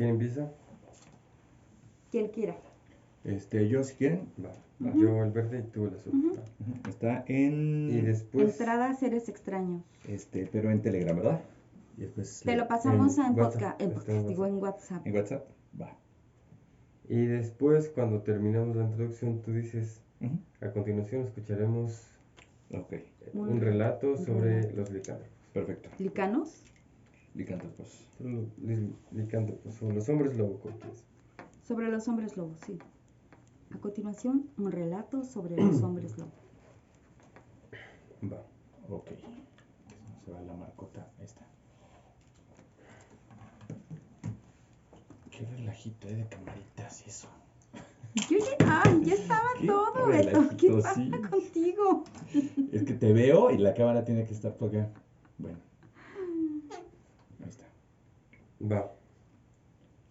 ¿Quién empieza? Quien quiera. Yo si quieren. Va. Ujú. Yo el verde y tú el azul. Ujú. Va. Está en... Y después... Entrada a seres extraños. pero en Telegram, ¿verdad? Y después Te lo pasamos en en WhatsApp, podcast, está en digo en WhatsApp. en WhatsApp. Va. Y después, cuando terminamos la introducción, tú dices, Ujú. a continuación escucharemos Ok, un relato Un sobre relato. los licántropos. perfecto. ¿Licanos? Licántropos. Licántropos o los hombres lobo, cortés. Sobre los hombres lobos, sí. A continuación, un relato sobre los hombres lobos. Va. Ok. No se va la marcota. Ahí está. Qué relajito de camaritas y eso. Ya estaba Qué todo, Beto. ¿Qué relajito, pasa sí. contigo? Es que te veo y la cámara tiene que estar por acá. Bueno. Ahí está. Va.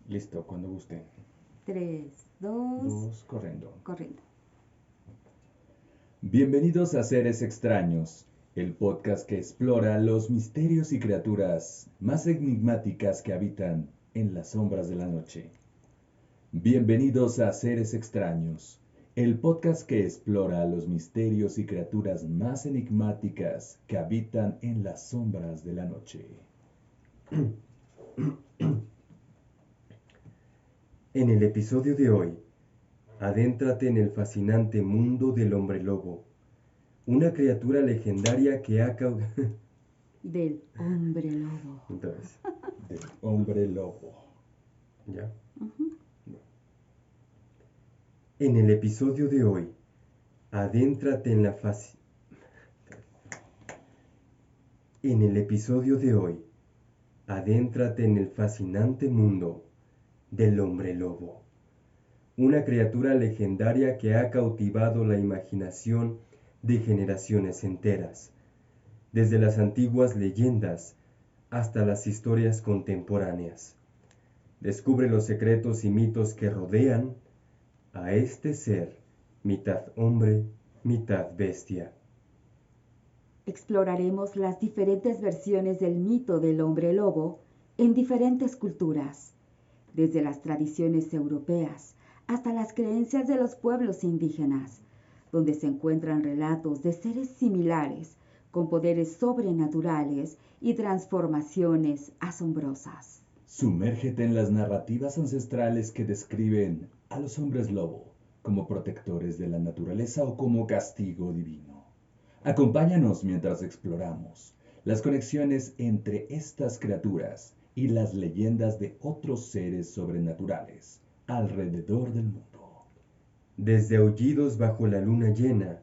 Listo, cuando gusten. 3, 2, Dos, corriendo. corriendo. Bienvenidos a Seres Extraños, el podcast que explora los misterios y criaturas más enigmáticas que habitan en las sombras de la noche. Bienvenidos a Seres Extraños, el podcast que explora los misterios y criaturas más enigmáticas que habitan en las sombras de la noche. En el episodio de hoy, adéntrate en el fascinante mundo del hombre lobo, una criatura legendaria que ha causado... Del hombre lobo. Otra vez. Del hombre lobo. ¿Ya? Ujú. En el episodio de hoy, adéntrate en la En el episodio de hoy, adéntrate en el fascinante mundo del hombre lobo, una criatura legendaria que ha cautivado la imaginación de generaciones enteras, desde las antiguas leyendas hasta las historias contemporáneas. Descubre los secretos y mitos que rodean a este ser, mitad hombre, mitad bestia. Exploraremos las diferentes versiones del mito del hombre lobo en diferentes culturas, desde las tradiciones europeas hasta las creencias de los pueblos indígenas, donde se encuentran relatos de seres similares con poderes sobrenaturales y transformaciones asombrosas. Sumérgete en las narrativas ancestrales que describen a los hombres lobo como protectores de la naturaleza o como castigo divino. Acompáñanos mientras exploramos las conexiones entre estas criaturas y las leyendas de otros seres sobrenaturales alrededor del mundo. Desde aullidos bajo la luna llena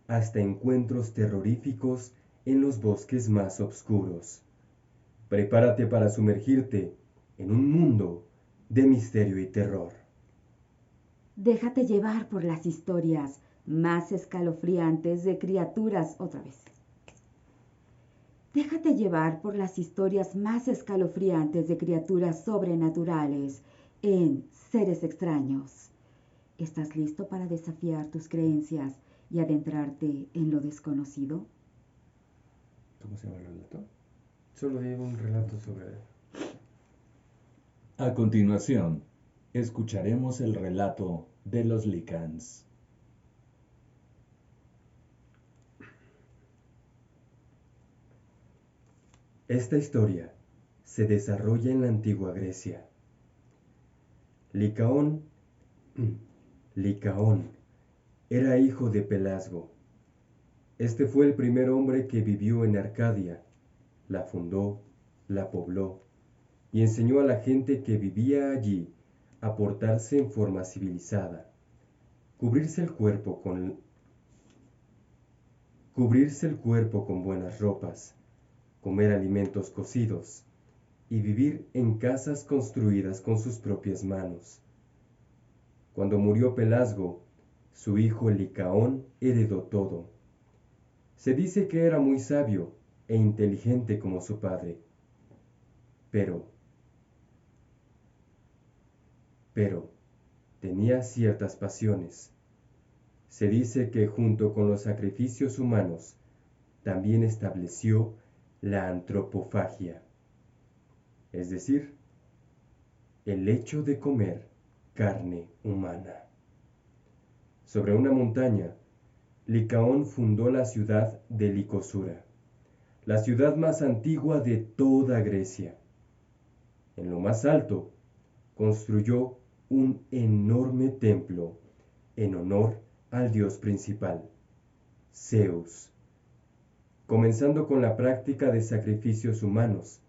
hasta encuentros terroríficos en los bosques más oscuros. Prepárate para sumergirte en un mundo de misterio y terror. Déjate llevar por las historias más escalofriantes de criaturas otra vez. Déjate llevar por las historias más escalofriantes de criaturas sobrenaturales en Seres Extraños. ¿Estás listo para desafiar tus creencias y adentrarte en lo desconocido? ¿Cómo se llama el relato? Solo digo un relato sobre él. A continuación, escucharemos el relato de los Lycans. Esta historia se desarrolla en la antigua Grecia. Licaón era hijo de Pelasgo. Este fue el primer hombre que vivió en Arcadia, la fundó, la pobló y enseñó a la gente que vivía allí a portarse en forma civilizada, cubrirse el cuerpo con buenas ropas, comer alimentos cocidos y vivir en casas construidas con sus propias manos. Cuando murió Pelasgo, su hijo Licaón heredó todo. Se dice que era muy sabio e inteligente como su padre, pero tenía ciertas pasiones. Se dice que junto con los sacrificios humanos, también estableció la antropofagia, es decir, el hecho de comer carne humana. Sobre una montaña, Licaón fundó la ciudad de Licosura, la ciudad más antigua de toda Grecia. En lo más alto, construyó un enorme templo en honor al dios principal, Zeus, comenzando con la práctica de sacrificios humanos.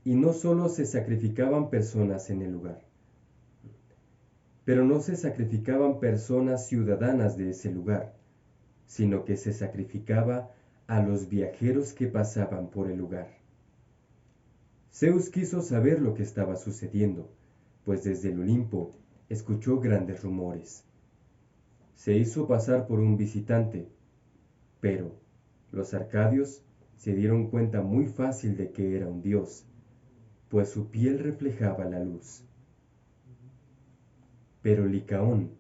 Y no solo se sacrificaban personas en el lugar, pero no se sacrificaban personas ciudadanas de ese lugar, sino que se sacrificaba a los viajeros que pasaban por el lugar. Zeus quiso saber lo que estaba sucediendo, pues desde el Olimpo escuchó grandes rumores. Se hizo pasar por un visitante, pero los arcadios se dieron cuenta muy fácil de que era un dios, pues su piel reflejaba la luz. Pero Licaón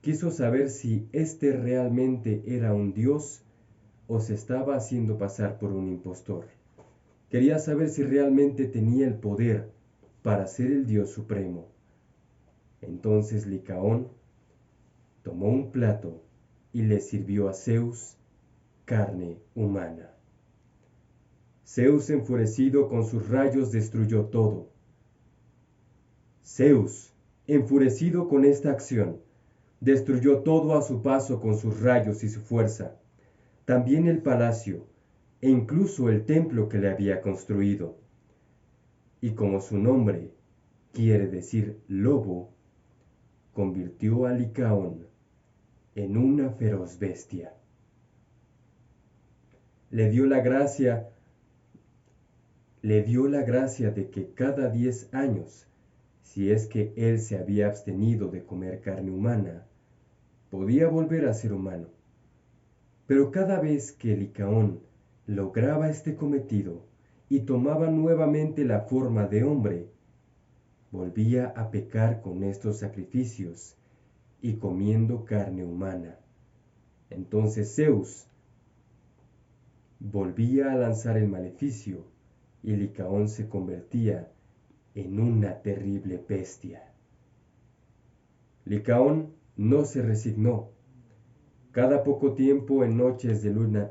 quiso saber si éste realmente era un dios o se estaba haciendo pasar por un impostor. Quería saber si realmente tenía el poder para ser el dios supremo. Entonces Licaón tomó un plato y le sirvió a Zeus carne humana. Zeus, enfurecido con sus rayos, destruyó todo. Zeus, enfurecido con esta acción, destruyó todo a su paso con sus rayos y su fuerza, también el palacio e incluso el templo que le había construido. Y como su nombre quiere decir lobo, convirtió a Licaón en una feroz bestia. Le dio la gracia de que cada 10 años, si es que él se había abstenido de comer carne humana, podía volver a ser humano. Pero cada vez que Licaón lograba este cometido y tomaba nuevamente la forma de hombre, volvía a pecar con estos sacrificios y comiendo carne humana. Entonces Zeus volvía a lanzar el maleficio y Licaón se convertía en una terrible bestia. Licaón no se resignó. Cada poco tiempo en noches de luna,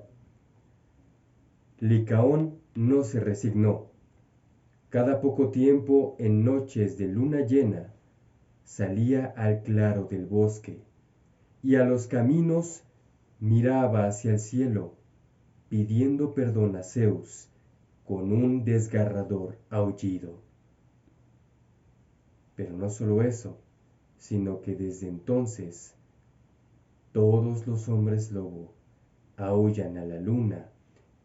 Licaón no se resignó. Cada poco tiempo en noches de luna llena, salía al claro del bosque y a los caminos miraba hacia el cielo, pidiendo perdón a Zeus con un desgarrador aullido. Pero no solo eso, sino que desde entonces todos los hombres lobo aúllan a la luna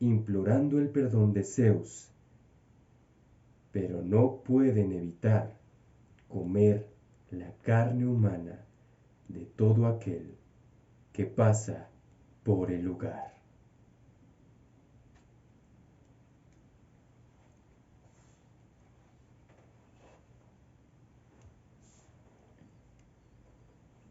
implorando el perdón de Zeus, pero no pueden evitar comer la carne humana de todo aquel que pasa por el lugar.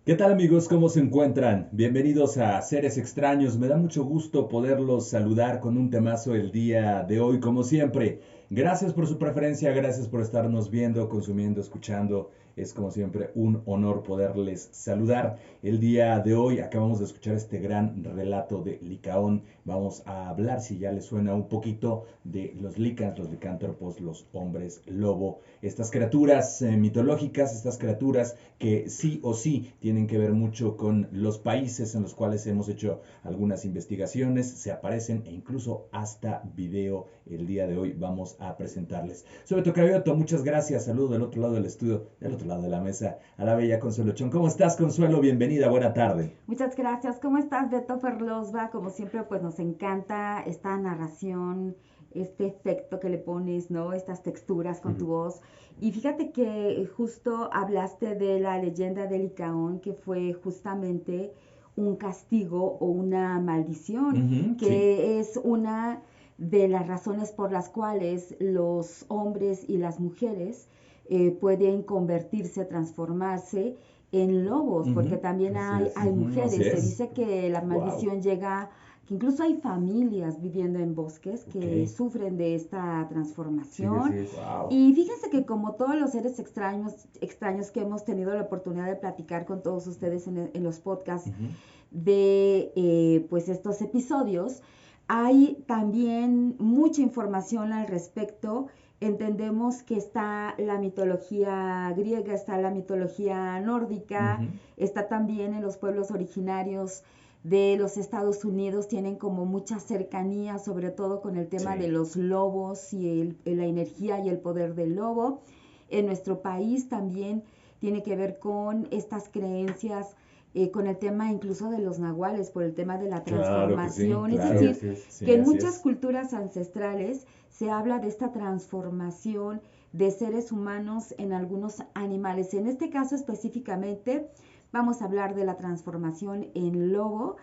¿Qué tal amigos? ¿Cómo se encuentran? Bienvenidos a Seres Extraños. Me da mucho gusto poderlos saludar con un temazo el día de hoy, como siempre. Gracias por su preferencia, gracias por estarnos viendo, consumiendo, escuchando. Es como siempre un honor poderles saludar. El día de hoy acabamos de escuchar este gran relato de Licaón. Vamos a hablar, si ya les suena un poquito, de los licans, los licántropos, los hombres lobo. Estas criaturas mitológicas, estas criaturas que sí o sí tienen que ver mucho con los países en los cuales hemos hecho algunas investigaciones. Se aparecen e incluso hasta video el día de hoy vamos a presentarles. Soy Beto Cravioto, muchas gracias. Saludo del otro lado del estudio, del otro lado de la mesa, a la bella Consuelo Chón. ¿Cómo estás, Consuelo? Bienvenida, buena tarde. Muchas gracias. ¿Cómo estás, Beto Ferlosba? Como siempre, pues nos encanta esta narración, este efecto que le pones, ¿no? Estas texturas con tu voz. Y fíjate que justo hablaste de la leyenda de Licaón, que fue justamente un castigo o una maldición, que es una de las razones por las cuales los hombres y las mujeres pueden convertirse, transformarse en lobos, porque también hay mujeres. Se dice que la maldición llega que incluso hay familias viviendo en bosques que sufren de esta transformación. Sí, Wow. Y fíjense que como todos los seres extraños que hemos tenido la oportunidad de platicar con todos ustedes en los podcasts de pues estos episodios, hay también mucha información al respecto. Entendemos que está la mitología griega, está la mitología nórdica, está también en los pueblos originarios de los Estados Unidos, tienen como mucha cercanía, sobre todo con el tema de los lobos y la energía y el poder del lobo. En nuestro país también tiene que ver con estas creencias, con el tema incluso de los nahuales, por el tema de la transformación. Claro, es decir, que en muchas culturas ancestrales se habla de esta transformación de seres humanos en algunos animales. En este caso específicamente vamos a hablar de la transformación en lobo,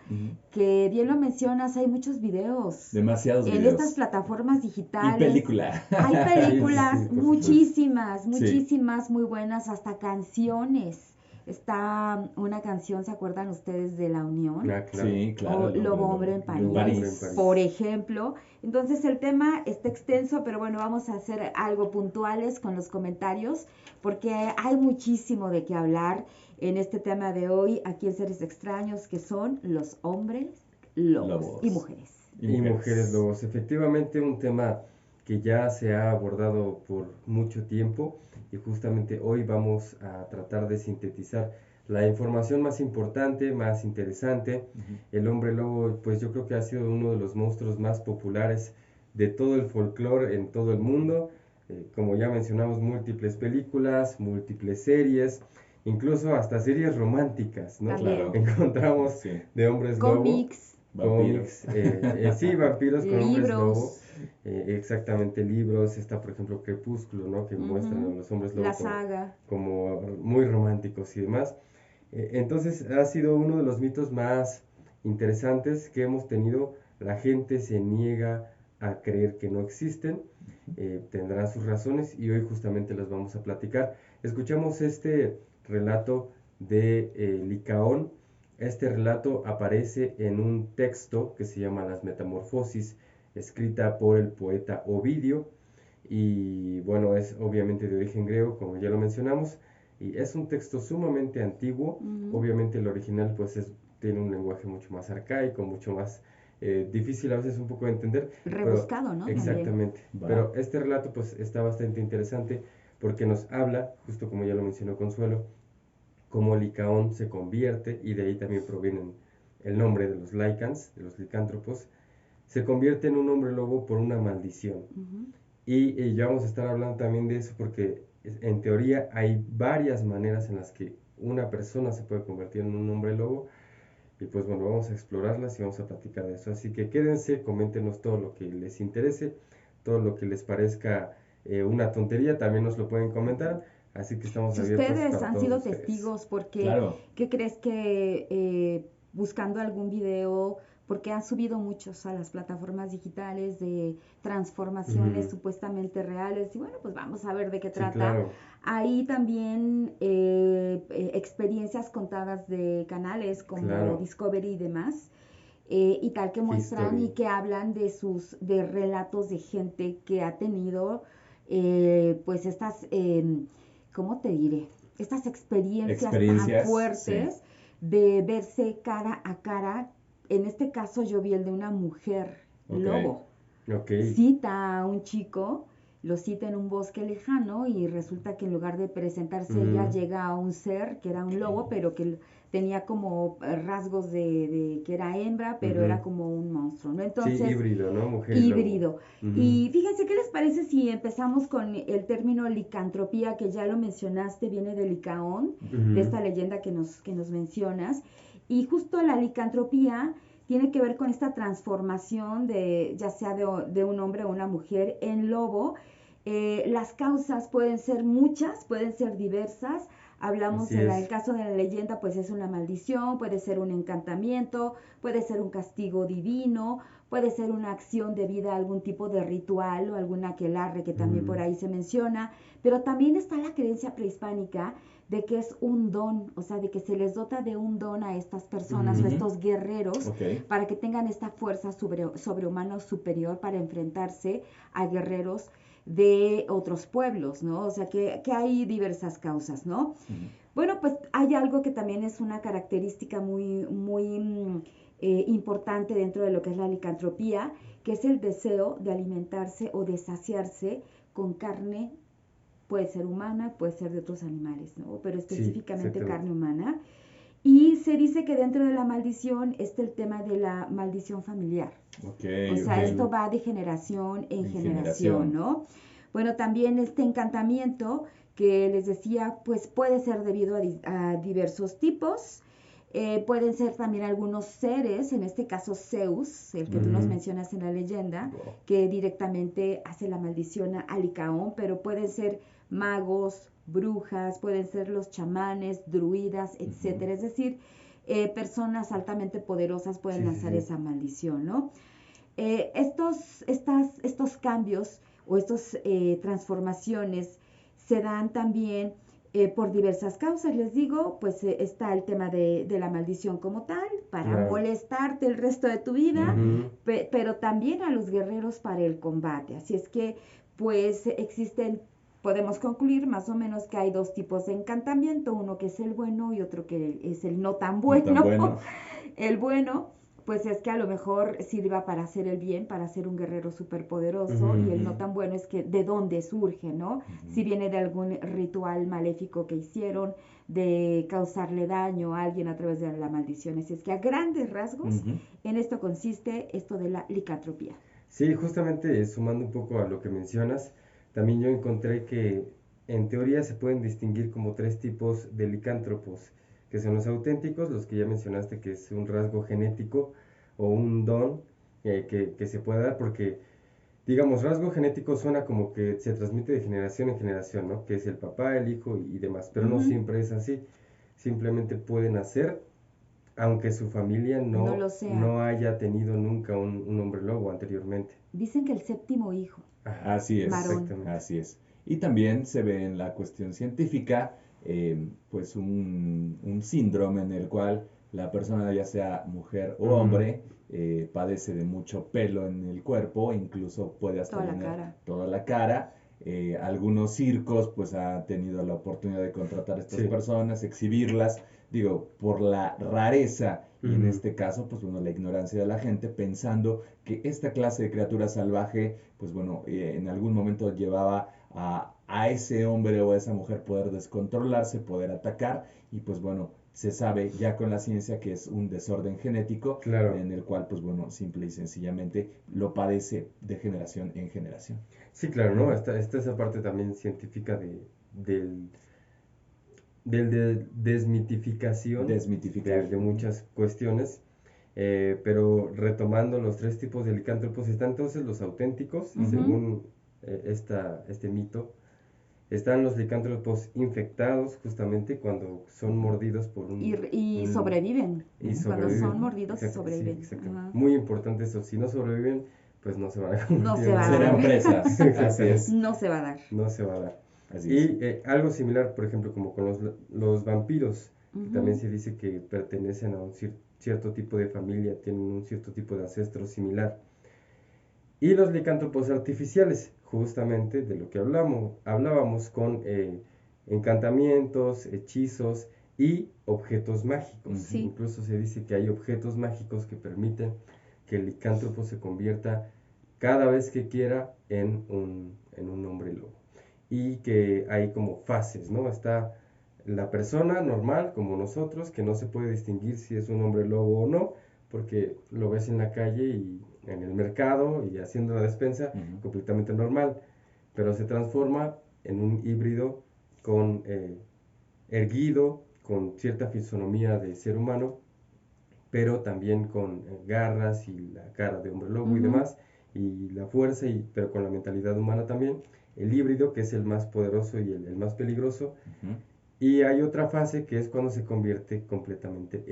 que bien lo mencionas, hay muchos videos. Demasiados videos. En estas plataformas digitales. Y película. Hay películas, Sí, muchísimas muy buenas, hasta canciones. Está una canción, ¿se acuerdan ustedes de La Unión? Claro. Sí, claro. O Lobo Hombre en París, por ejemplo. Entonces el tema está extenso, pero bueno, vamos a hacer algo puntuales con los comentarios, porque hay muchísimo de qué hablar en este tema de hoy, aquí en Seres Extraños, que son los hombres lobos. Y mujeres. Y mujeres lobos. Efectivamente, un tema que ya se ha abordado por mucho tiempo, y justamente hoy vamos a tratar de sintetizar la información más importante, más interesante. El hombre lobo, pues yo creo que ha sido uno de los monstruos más populares de todo el folclore en todo el mundo. Como ya mencionamos, múltiples películas, múltiples series, incluso hasta series románticas, ¿no? Claro. Encontramos de hombres lobo. Cómics, sí, vampiros con hombres lobo. libros, Exactamente, libros. Está, por ejemplo, Crepúsculo, ¿no? Que muestran a los hombres lobo la saga. como muy románticos y demás. Entonces, ha sido uno de los mitos más interesantes que hemos tenido. La gente se niega a creer que no existen. Tendrán sus razones y hoy justamente las vamos a platicar. Escuchamos este relato de Licaón. Este relato aparece en un texto que se llama Las Metamorfosis, escrita por el poeta Ovidio, y bueno, es obviamente de origen griego, como ya lo mencionamos, y es un texto sumamente antiguo. Obviamente el original pues tiene un lenguaje mucho más arcaico, mucho más difícil a veces un poco de entender. Rebuscado, ¿no? Exactamente. Pero este relato pues está bastante interesante porque nos habla, justo como ya lo mencionó Consuelo, cómo Licaón se convierte, y de ahí también proviene el nombre de los Lycans, de los licántropos, se convierte en un hombre lobo por una maldición. Y ya vamos a estar hablando también de eso porque en teoría hay varias maneras en las que una persona se puede convertir en un hombre lobo, y pues bueno, vamos a explorarlas y vamos a platicar de eso. Así que quédense, coméntenos todo lo que les interese, todo lo que les parezca una tontería, también nos lo pueden comentar. Así que estamos abiertos. Ustedes han sido testigos porque, ¿qué crees que buscando algún video, porque han subido muchos a las plataformas digitales de transformaciones supuestamente reales, y bueno, pues vamos a ver de qué trata. Claro. Hay también experiencias contadas de canales como Discovery y demás, y tal, que muestran y que hablan de relatos de gente que ha tenido pues estas ¿cómo te diré? Estas experiencias tan fuertes de verse cara a cara. En este caso yo vi el de una mujer lobo. Cita a un chico, lo cita en un bosque lejano, y resulta que en lugar de presentarse ella, llega a un ser que era un lobo, pero que tenía como rasgos de que era hembra, pero era como un monstruo, ¿no? Entonces, sí, híbrido, ¿no? Mujer híbrido. Y fíjense, ¿qué les parece si empezamos con el término licantropía, que ya lo mencionaste, viene de Licaón, de esta leyenda que nos mencionas? Y justo la licantropía tiene que ver con esta transformación ya sea de un hombre o una mujer en lobo. Las causas pueden ser muchas, pueden ser diversas. Hablamos en el caso de la leyenda, pues es una maldición, puede ser un encantamiento, puede ser un castigo divino, puede ser una acción debida a algún tipo de ritual o algún aquelarre que también por ahí se menciona, pero también está la creencia prehispánica de que es un don, o sea, de que se les dota de un don a estas personas o estos guerreros para que tengan esta fuerza sobrehumana o superior para enfrentarse a guerreros de otros pueblos, ¿no? O sea, que hay diversas causas, ¿no? Bueno, pues hay algo que también es una característica muy importante dentro de lo que es la licantropía, que es el deseo de alimentarse o de saciarse con carne, puede ser humana, puede ser de otros animales, ¿no? Pero específicamente carne humana. Y se dice que dentro de la maldición está el tema de la maldición familiar. O sea, esto va de generación en generación, ¿no? Bueno, también este encantamiento que les decía, pues puede ser debido a diversos tipos. Pueden ser también algunos seres, en este caso Zeus, el que tú nos mencionas en la leyenda, que directamente hace la maldición a Licaón, pero pueden ser magos, brujas, pueden ser los chamanes, druidas, etcétera. Es decir, personas altamente poderosas pueden lanzar esa maldición, ¿no? Estos cambios o estas transformaciones se dan también por diversas causas. Les digo, pues está el tema de la maldición como tal, para molestarte el resto de tu vida, pero también a los guerreros para el combate. Así es que, pues podemos concluir más o menos que hay dos tipos de encantamiento, uno que es el bueno y otro que es el no tan bueno. El bueno, pues es que a lo mejor sirva para hacer el bien, para ser un guerrero superpoderoso, y el no tan bueno es que de dónde surge, ¿no? Si viene de algún ritual maléfico que hicieron, de causarle daño a alguien a través de la maldición. Así es que a grandes rasgos, en esto consiste esto de la licantropía. Sí, justamente sumando un poco a lo que mencionas, también yo encontré que en teoría se pueden distinguir como 3 tipos de licántropos, que son los auténticos, los que ya mencionaste, que es un rasgo genético o un don que se puede dar, porque, digamos, rasgo genético suena como que se transmite de generación en generación, ¿no? Que es el papá, el hijo y demás, pero no siempre es así. Simplemente pueden hacer, aunque su familia no haya tenido nunca un hombre lobo anteriormente. Dicen que el 7º hijo. Así es, así es. Y también se ve en la cuestión científica, pues un síndrome en el cual la persona, ya sea mujer o hombre, padece de mucho pelo en el cuerpo, incluso puede hasta tener toda la cara. Algunos circos pues han tenido la oportunidad de contratar a estas personas, exhibirlas, digo, por la rareza y en este caso, pues bueno, la ignorancia de la gente, pensando que esta clase de criatura salvaje, pues bueno, en algún momento llevaba a ese hombre o a esa mujer poder descontrolarse, poder atacar, y pues bueno, se sabe ya con la ciencia que es un desorden genético, en el cual, pues bueno, simple y sencillamente lo padece de generación en generación. Sí, claro, ¿no? Está esa parte también científica de desmitificación de muchas cuestiones, pero retomando los 3 tipos de licántropos, están entonces los auténticos, según este mito. Están los licántropos infectados, justamente cuando son mordidos por un... Y sobreviven. Cuando son mordidos sobreviven. Sí, muy importante eso. Si no sobreviven, pues no se van a convertir. No se va a dar. Serán presas. Así es. No se va a dar. No se va a dar. Así es. Algo similar, por ejemplo, como con los vampiros, que también se dice que pertenecen a un cierto tipo de familia, tienen un cierto tipo de ancestro similar. Y los licántropos artificiales, justamente de lo que hablábamos con encantamientos, hechizos y objetos mágicos. Incluso se dice que hay objetos mágicos que permiten que el licántropo se convierta cada vez que quiera en un hombre lobo. Y que hay como fases, ¿no? Está la persona normal, como nosotros, que no se puede distinguir si es un hombre lobo o no, porque lo ves en la calle y en el mercado y haciendo la despensa, completamente normal, pero se transforma en un híbrido con erguido, con cierta fisonomía de ser humano, pero también con garras y la cara de hombre lobo y demás, y la fuerza, pero con la mentalidad humana también. El híbrido, que es el más poderoso y el más peligroso. Y hay otra fase que es cuando se convierte completamente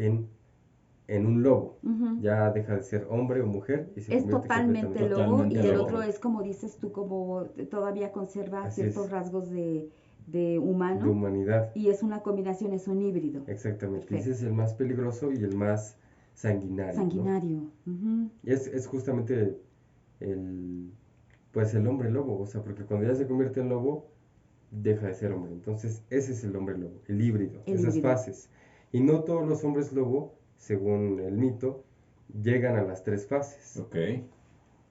en un lobo. Ya deja de ser hombre o mujer y se es totalmente lobo. Y el lobo. otro es, como dices tú, como todavía conserva ciertos rasgos de de humano. De humanidad. Y es una combinación, es un híbrido. Exactamente. Perfecto. Ese es el más peligroso y el más sanguinario. Sanguinario. ¿No? Y es justamente pues el hombre lobo, o sea, porque cuando ya se convierte en lobo, deja de ser hombre. Entonces, ese es el hombre lobo, el híbrido, esas fases. Y no todos los hombres lobo, según el mito, llegan a las 3 fases. Ok.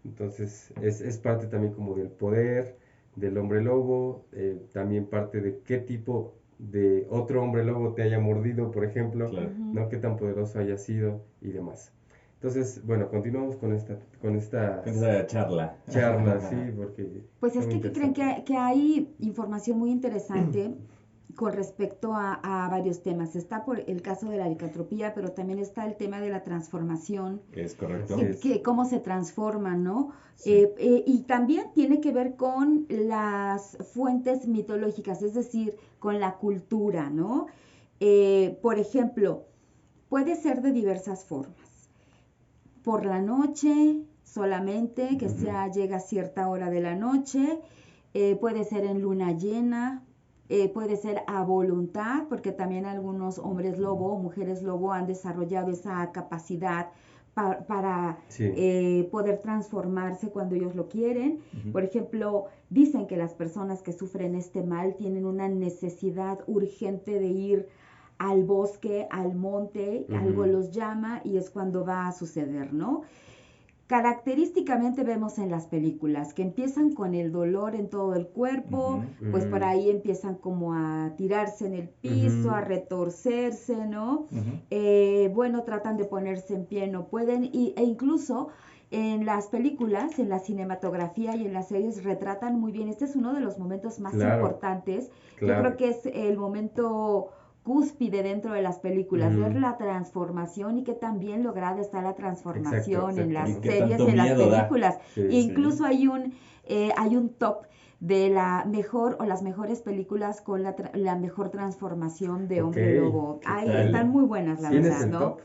Entonces, es parte también como del poder del hombre lobo, también parte de qué tipo de otro hombre lobo te haya mordido, por ejemplo, Claro. ¿no? Qué tan poderoso haya sido y demás. Entonces, bueno, continuamos con esta charla. Sí, porque... Pues es que creen que hay información muy interesante con respecto a varios temas. Está por el caso de la licantropía, pero también está el tema de la transformación. Es correcto. Cómo se transforman, ¿no? Sí. Y también tiene que ver con las fuentes mitológicas, es decir, con la cultura, ¿no? Por ejemplo, puede ser de diversas formas. Por la noche solamente, que llega a cierta hora de la noche, puede ser en luna llena, puede ser a voluntad, porque también algunos hombres lobo o mujeres lobo han desarrollado esa capacidad para poder transformarse cuando ellos lo quieren. Por ejemplo, dicen que las personas que sufren este mal tienen una necesidad urgente de ir al bosque, al monte, algo los llama y es cuando va a suceder, ¿no? Característicamente vemos en las películas que empiezan con el dolor en todo el cuerpo, pues por ahí empiezan como a tirarse en el piso, a retorcerse, ¿no? Bueno, tratan de ponerse en pie, no pueden, e incluso en las películas, en la cinematografía y en las series retratan muy bien, este es uno de los momentos más importantes, yo creo que es el momento cúspide dentro de las películas, ver la transformación y que tan bien lograda está la transformación en las series, en las películas. Incluso hay un top de la mejor o las mejores películas con la mejor transformación de hombre lobo. Están muy buenas, la verdad, ¿no? Top?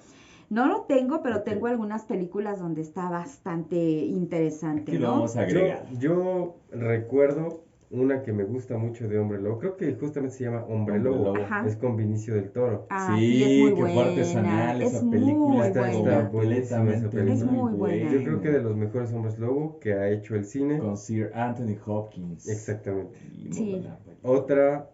No lo tengo, pero tengo algunas películas donde está bastante interesante, Aquí lo vamos a agregar. Yo recuerdo una que me gusta mucho de Hombre Lobo, creo que justamente se llama Hombre Lobo. Es con Vinicio del Toro. Sí, es muy buena. Fue artesanal es esa película. Está buenísima esa película. Es muy buena. Yo creo que de los mejores Hombres Lobo que ha hecho el cine. Con Sir Anthony Hopkins. Exactamente. Buena. Otra,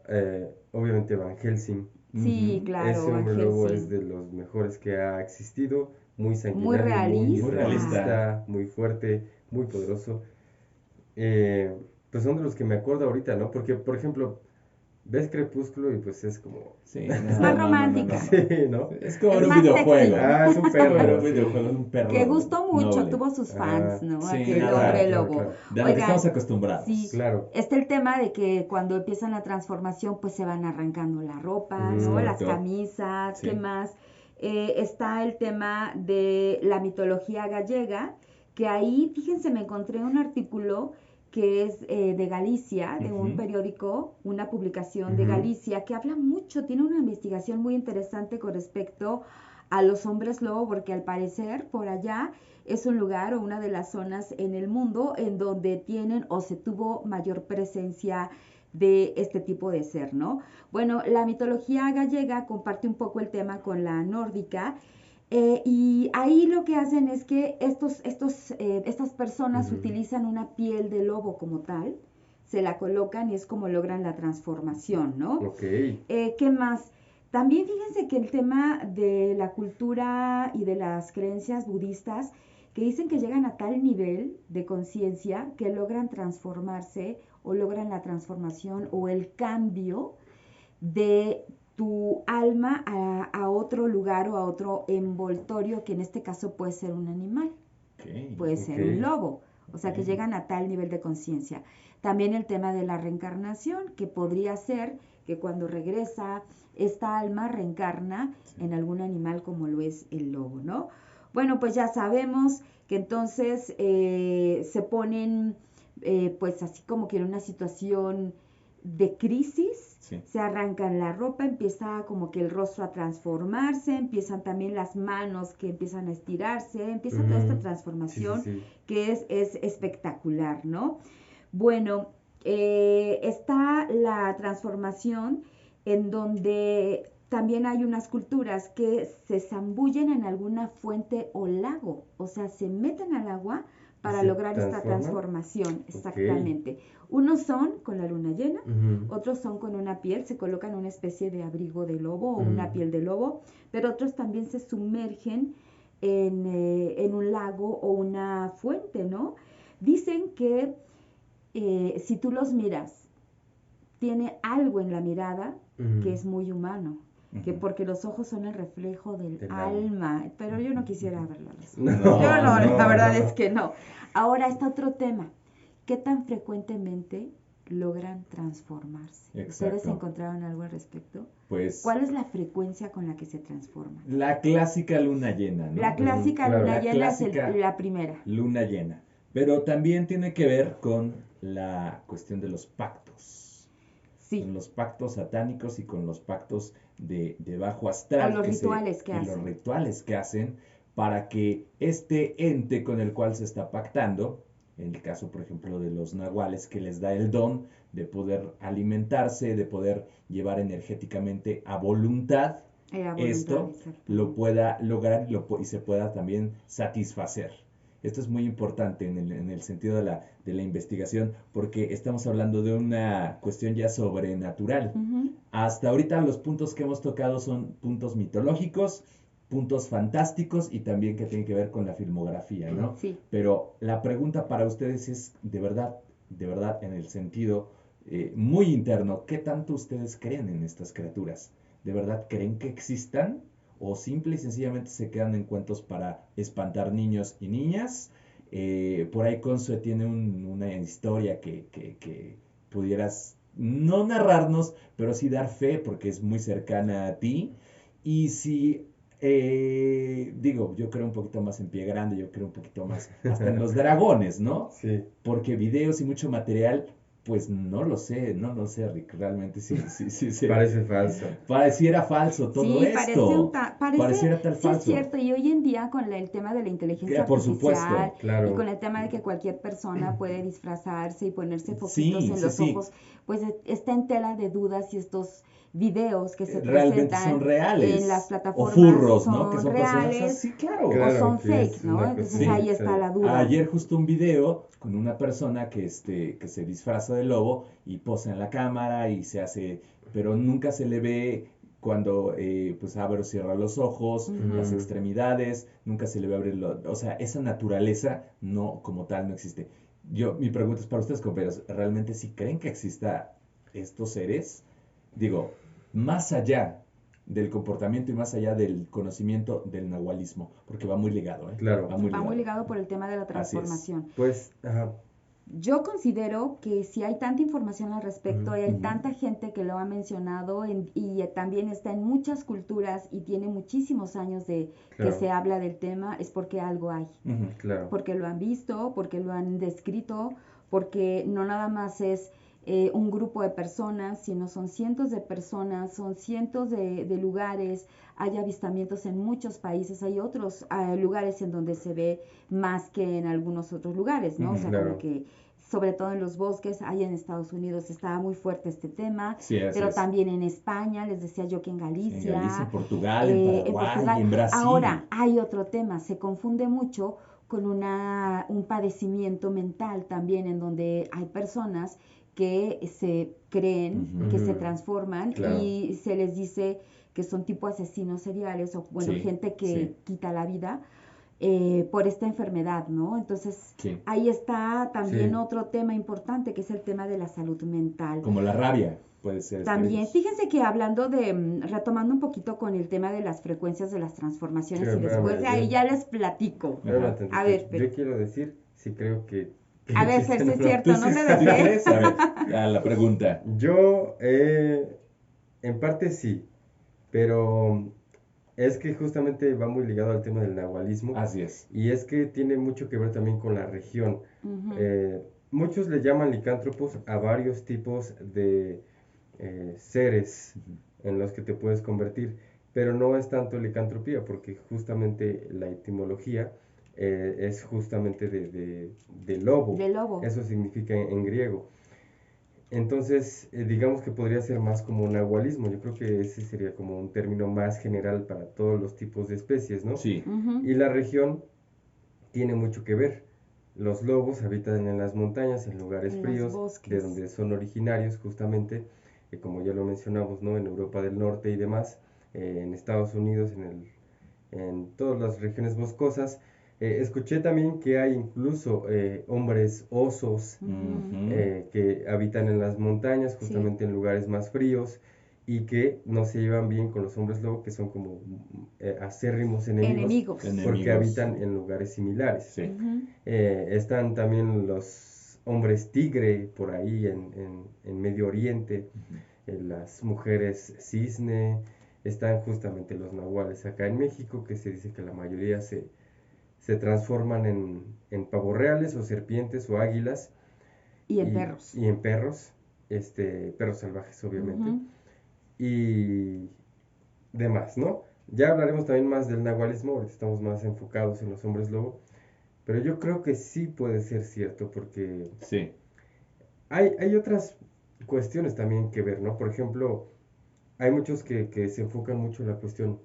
obviamente Van Helsing. Sí, claro. Ese Hombre Lobo es de los mejores que ha existido. Muy sanguinario, muy realista, muy fuerte, muy poderoso. Pues son de los que me acuerdo ahorita, ¿no? Porque, por ejemplo, ves Crepúsculo y pues es como... es más romántica. Sí, ¿no? Es como un videojuego. Es un perro. Es un perro. Que gustó mucho, noble. tuvo sus fans, ¿no? Sí, Aquel Hombre Lobo. Claro. De lo que estamos acostumbrados. Sí, claro. Está el tema de que cuando empiezan la transformación, pues se van arrancando la ropa, ¿no? Correcto. Las camisas, ¿qué más? Está el tema de la mitología gallega, que ahí, fíjense, me encontré un artículo que es de Galicia, de un periódico, una publicación de Galicia, que habla mucho, tiene una investigación muy interesante con respecto a los hombres lobo, porque al parecer por allá es un lugar o una de las zonas en el mundo en donde tienen o se tuvo mayor presencia de este tipo de ser, ¿no? Bueno, la mitología gallega comparte un poco el tema con la nórdica, y ahí lo que hacen es que estas personas utilizan una piel de lobo como tal, se la colocan y es como logran la transformación, ¿no? ¿Qué más? También fíjense que el tema de la cultura y de las creencias budistas, que dicen que llegan a tal nivel de conciencia que logran transformarse o logran la transformación o el cambio de tu alma a otro lugar o a otro envoltorio, que en este caso puede ser un animal, puede ser un lobo, o sea que llegan a tal nivel de conciencia. También el tema de la reencarnación, que podría ser que cuando regresa esta alma reencarna en algún animal como lo es el lobo, ¿no? Bueno, pues ya sabemos que entonces se ponen pues así como que en una situación de crisis. Se arrancan la ropa, empieza como que el rostro a transformarse, empiezan también las manos que empiezan a estirarse, empieza toda esta transformación que es espectacular, ¿no? Bueno, Está la transformación en donde también hay unas culturas que se zambullen en alguna fuente o lago, o sea, se meten al agua para lograr esta transformación, exactamente. Unos son con la luna llena, otros son con una piel, se colocan una especie de abrigo de lobo o una piel de lobo, pero otros también se sumergen en un lago o una fuente, ¿no? Dicen que si tú los miras, tiene algo en la mirada que es muy humano, que porque los ojos son el reflejo del alma, pero yo no quisiera verlo. La verdad es que no. Ahora está otro tema, ¿qué tan frecuentemente logran transformarse? Exacto. ¿Ustedes encontraron algo al respecto? Pues, ¿cuál es la frecuencia con la que se transforman? La clásica luna llena, ¿no? La clásica luna llena es la primera. Luna llena. Pero también tiene que ver con la cuestión de los pactos. Sí. Con los pactos satánicos y con los pactos de bajo astral. O los rituales que hacen. Los rituales que hacen para que este ente con el cual se está pactando, en el caso, por ejemplo, de los nahuales, que les da el don de poder alimentarse, de poder llevar energéticamente a voluntad, esto lo pueda lograr y se pueda también satisfacer. Esto es muy importante en el sentido de la investigación, porque estamos hablando de una cuestión ya sobrenatural. Hasta ahorita los puntos que hemos tocado son puntos mitológicos, puntos fantásticos y también que tienen que ver con la filmografía, ¿no? Sí. Pero la pregunta para ustedes es, de verdad, en el sentido muy interno, ¿qué tanto ustedes creen en estas criaturas? ¿De verdad creen que existan? ¿O simple y sencillamente se quedan en cuentos para espantar niños y niñas? Por ahí Consue tiene una historia que pudieras no narrarnos, pero sí dar fe porque es muy cercana a ti. Y si, yo creo un poquito más en Pie Grande, yo creo un poquito más hasta en los dragones, ¿no? Sí. Porque videos y mucho material, pues no lo sé, Rick, realmente sí. Parece falso. Pareciera falso todo esto. Pareciera tal falso. Sí, es cierto, y hoy en día con el tema de la inteligencia artificial, por supuesto, claro. Y con el tema de que cualquier persona puede disfrazarse y ponerse foquitos en los ojos, pues está en tela de dudas si estos videos que se realmente presentan son reales en las plataformas o furros, son ¿no? Que son reales, personas así, claro. O son fake, ¿no? Entonces ahí está la duda. Ayer justo un video con una persona que se disfraza de lobo y posa en la cámara y se hace, pero nunca se le ve cuando pues abre o cierra los ojos, las extremidades, nunca se le ve abrir o sea, esa naturaleza no, como tal, no existe. Mi pregunta es para ustedes, compañeros, ¿realmente sí creen que exista estos seres? Digo, más allá del comportamiento y más allá del conocimiento del nahualismo, porque va muy ligado, ¿eh? Claro. Va muy ligado por el tema de la transformación. Pues, yo considero que si hay tanta información al respecto y hay tanta gente que lo ha mencionado y también está en muchas culturas y tiene muchísimos años de que se habla del tema, es porque algo hay. Claro. Porque lo han visto, porque lo han descrito, porque no nada más es un grupo de personas, sino son cientos de personas, son cientos de lugares, hay avistamientos en muchos países, hay otros lugares en donde se ve más que en algunos otros lugares, ¿no? O sea, como que sobre todo en los bosques, ahí en Estados Unidos estaba muy fuerte este tema, pero también en España, les decía yo que en Galicia, en Portugal, en Paraguay, en Brasil. Ahora, hay otro tema, se confunde mucho con un padecimiento mental también, en donde hay personas que se creen, que se transforman y se les dice que son tipo asesinos seriales o gente que quita la vida por esta enfermedad, ¿no? Entonces ahí está también otro tema importante que es el tema de la salud mental. Como la rabia. Puede ser. También, fíjense que hablando retomando un poquito con el tema de las frecuencias de las transformaciones y después de ahí ya les platico. A ver, yo quiero decir, sí creo que a ver, Fer, es cierto, no me dejé. A ver, la pregunta. Yo, en parte sí, pero es que justamente va muy ligado al tema del nahualismo. Así es. Y es que tiene mucho que ver también con la región. Muchos le llaman licántropos a varios tipos de seres en los que te puedes convertir, pero no es tanto licantropía, porque justamente la etimología es justamente de lobo. De lobo. Eso significa en griego. Entonces, digamos que podría ser más como un nahualismo. Yo creo que ese sería como un término más general para todos los tipos de especies, ¿no? Sí. Y la región tiene mucho que ver. Los lobos habitan en las montañas, en lugares En los fríos, de bosques. donde son originarios justamente, como ya lo mencionamos, ¿no? En Europa del Norte y demás, en Estados Unidos, en todas las regiones boscosas. Escuché también que hay incluso hombres osos que habitan en las montañas, Sí. justamente en lugares más fríos, y que no se llevan bien con los hombres lobo, que son como acérrimos Enemigos. porque Enemigos. habitan en lugares similares. Sí. Ujú. Están también los hombres tigre por ahí en Medio Oriente, las mujeres cisne, están justamente los nahuales acá en México, que se dice que la mayoría se transforman en pavos reales o serpientes o águilas Y en perros. y en perros, perros salvajes obviamente, Ujú. y demás, ¿no? Ya hablaremos también más del nahualismo, ahorita estamos más enfocados en los hombres lobo, pero yo creo que sí puede ser cierto porque Sí. hay otras cuestiones también que ver, ¿no? Por ejemplo, hay muchos que se enfocan mucho en la cuestión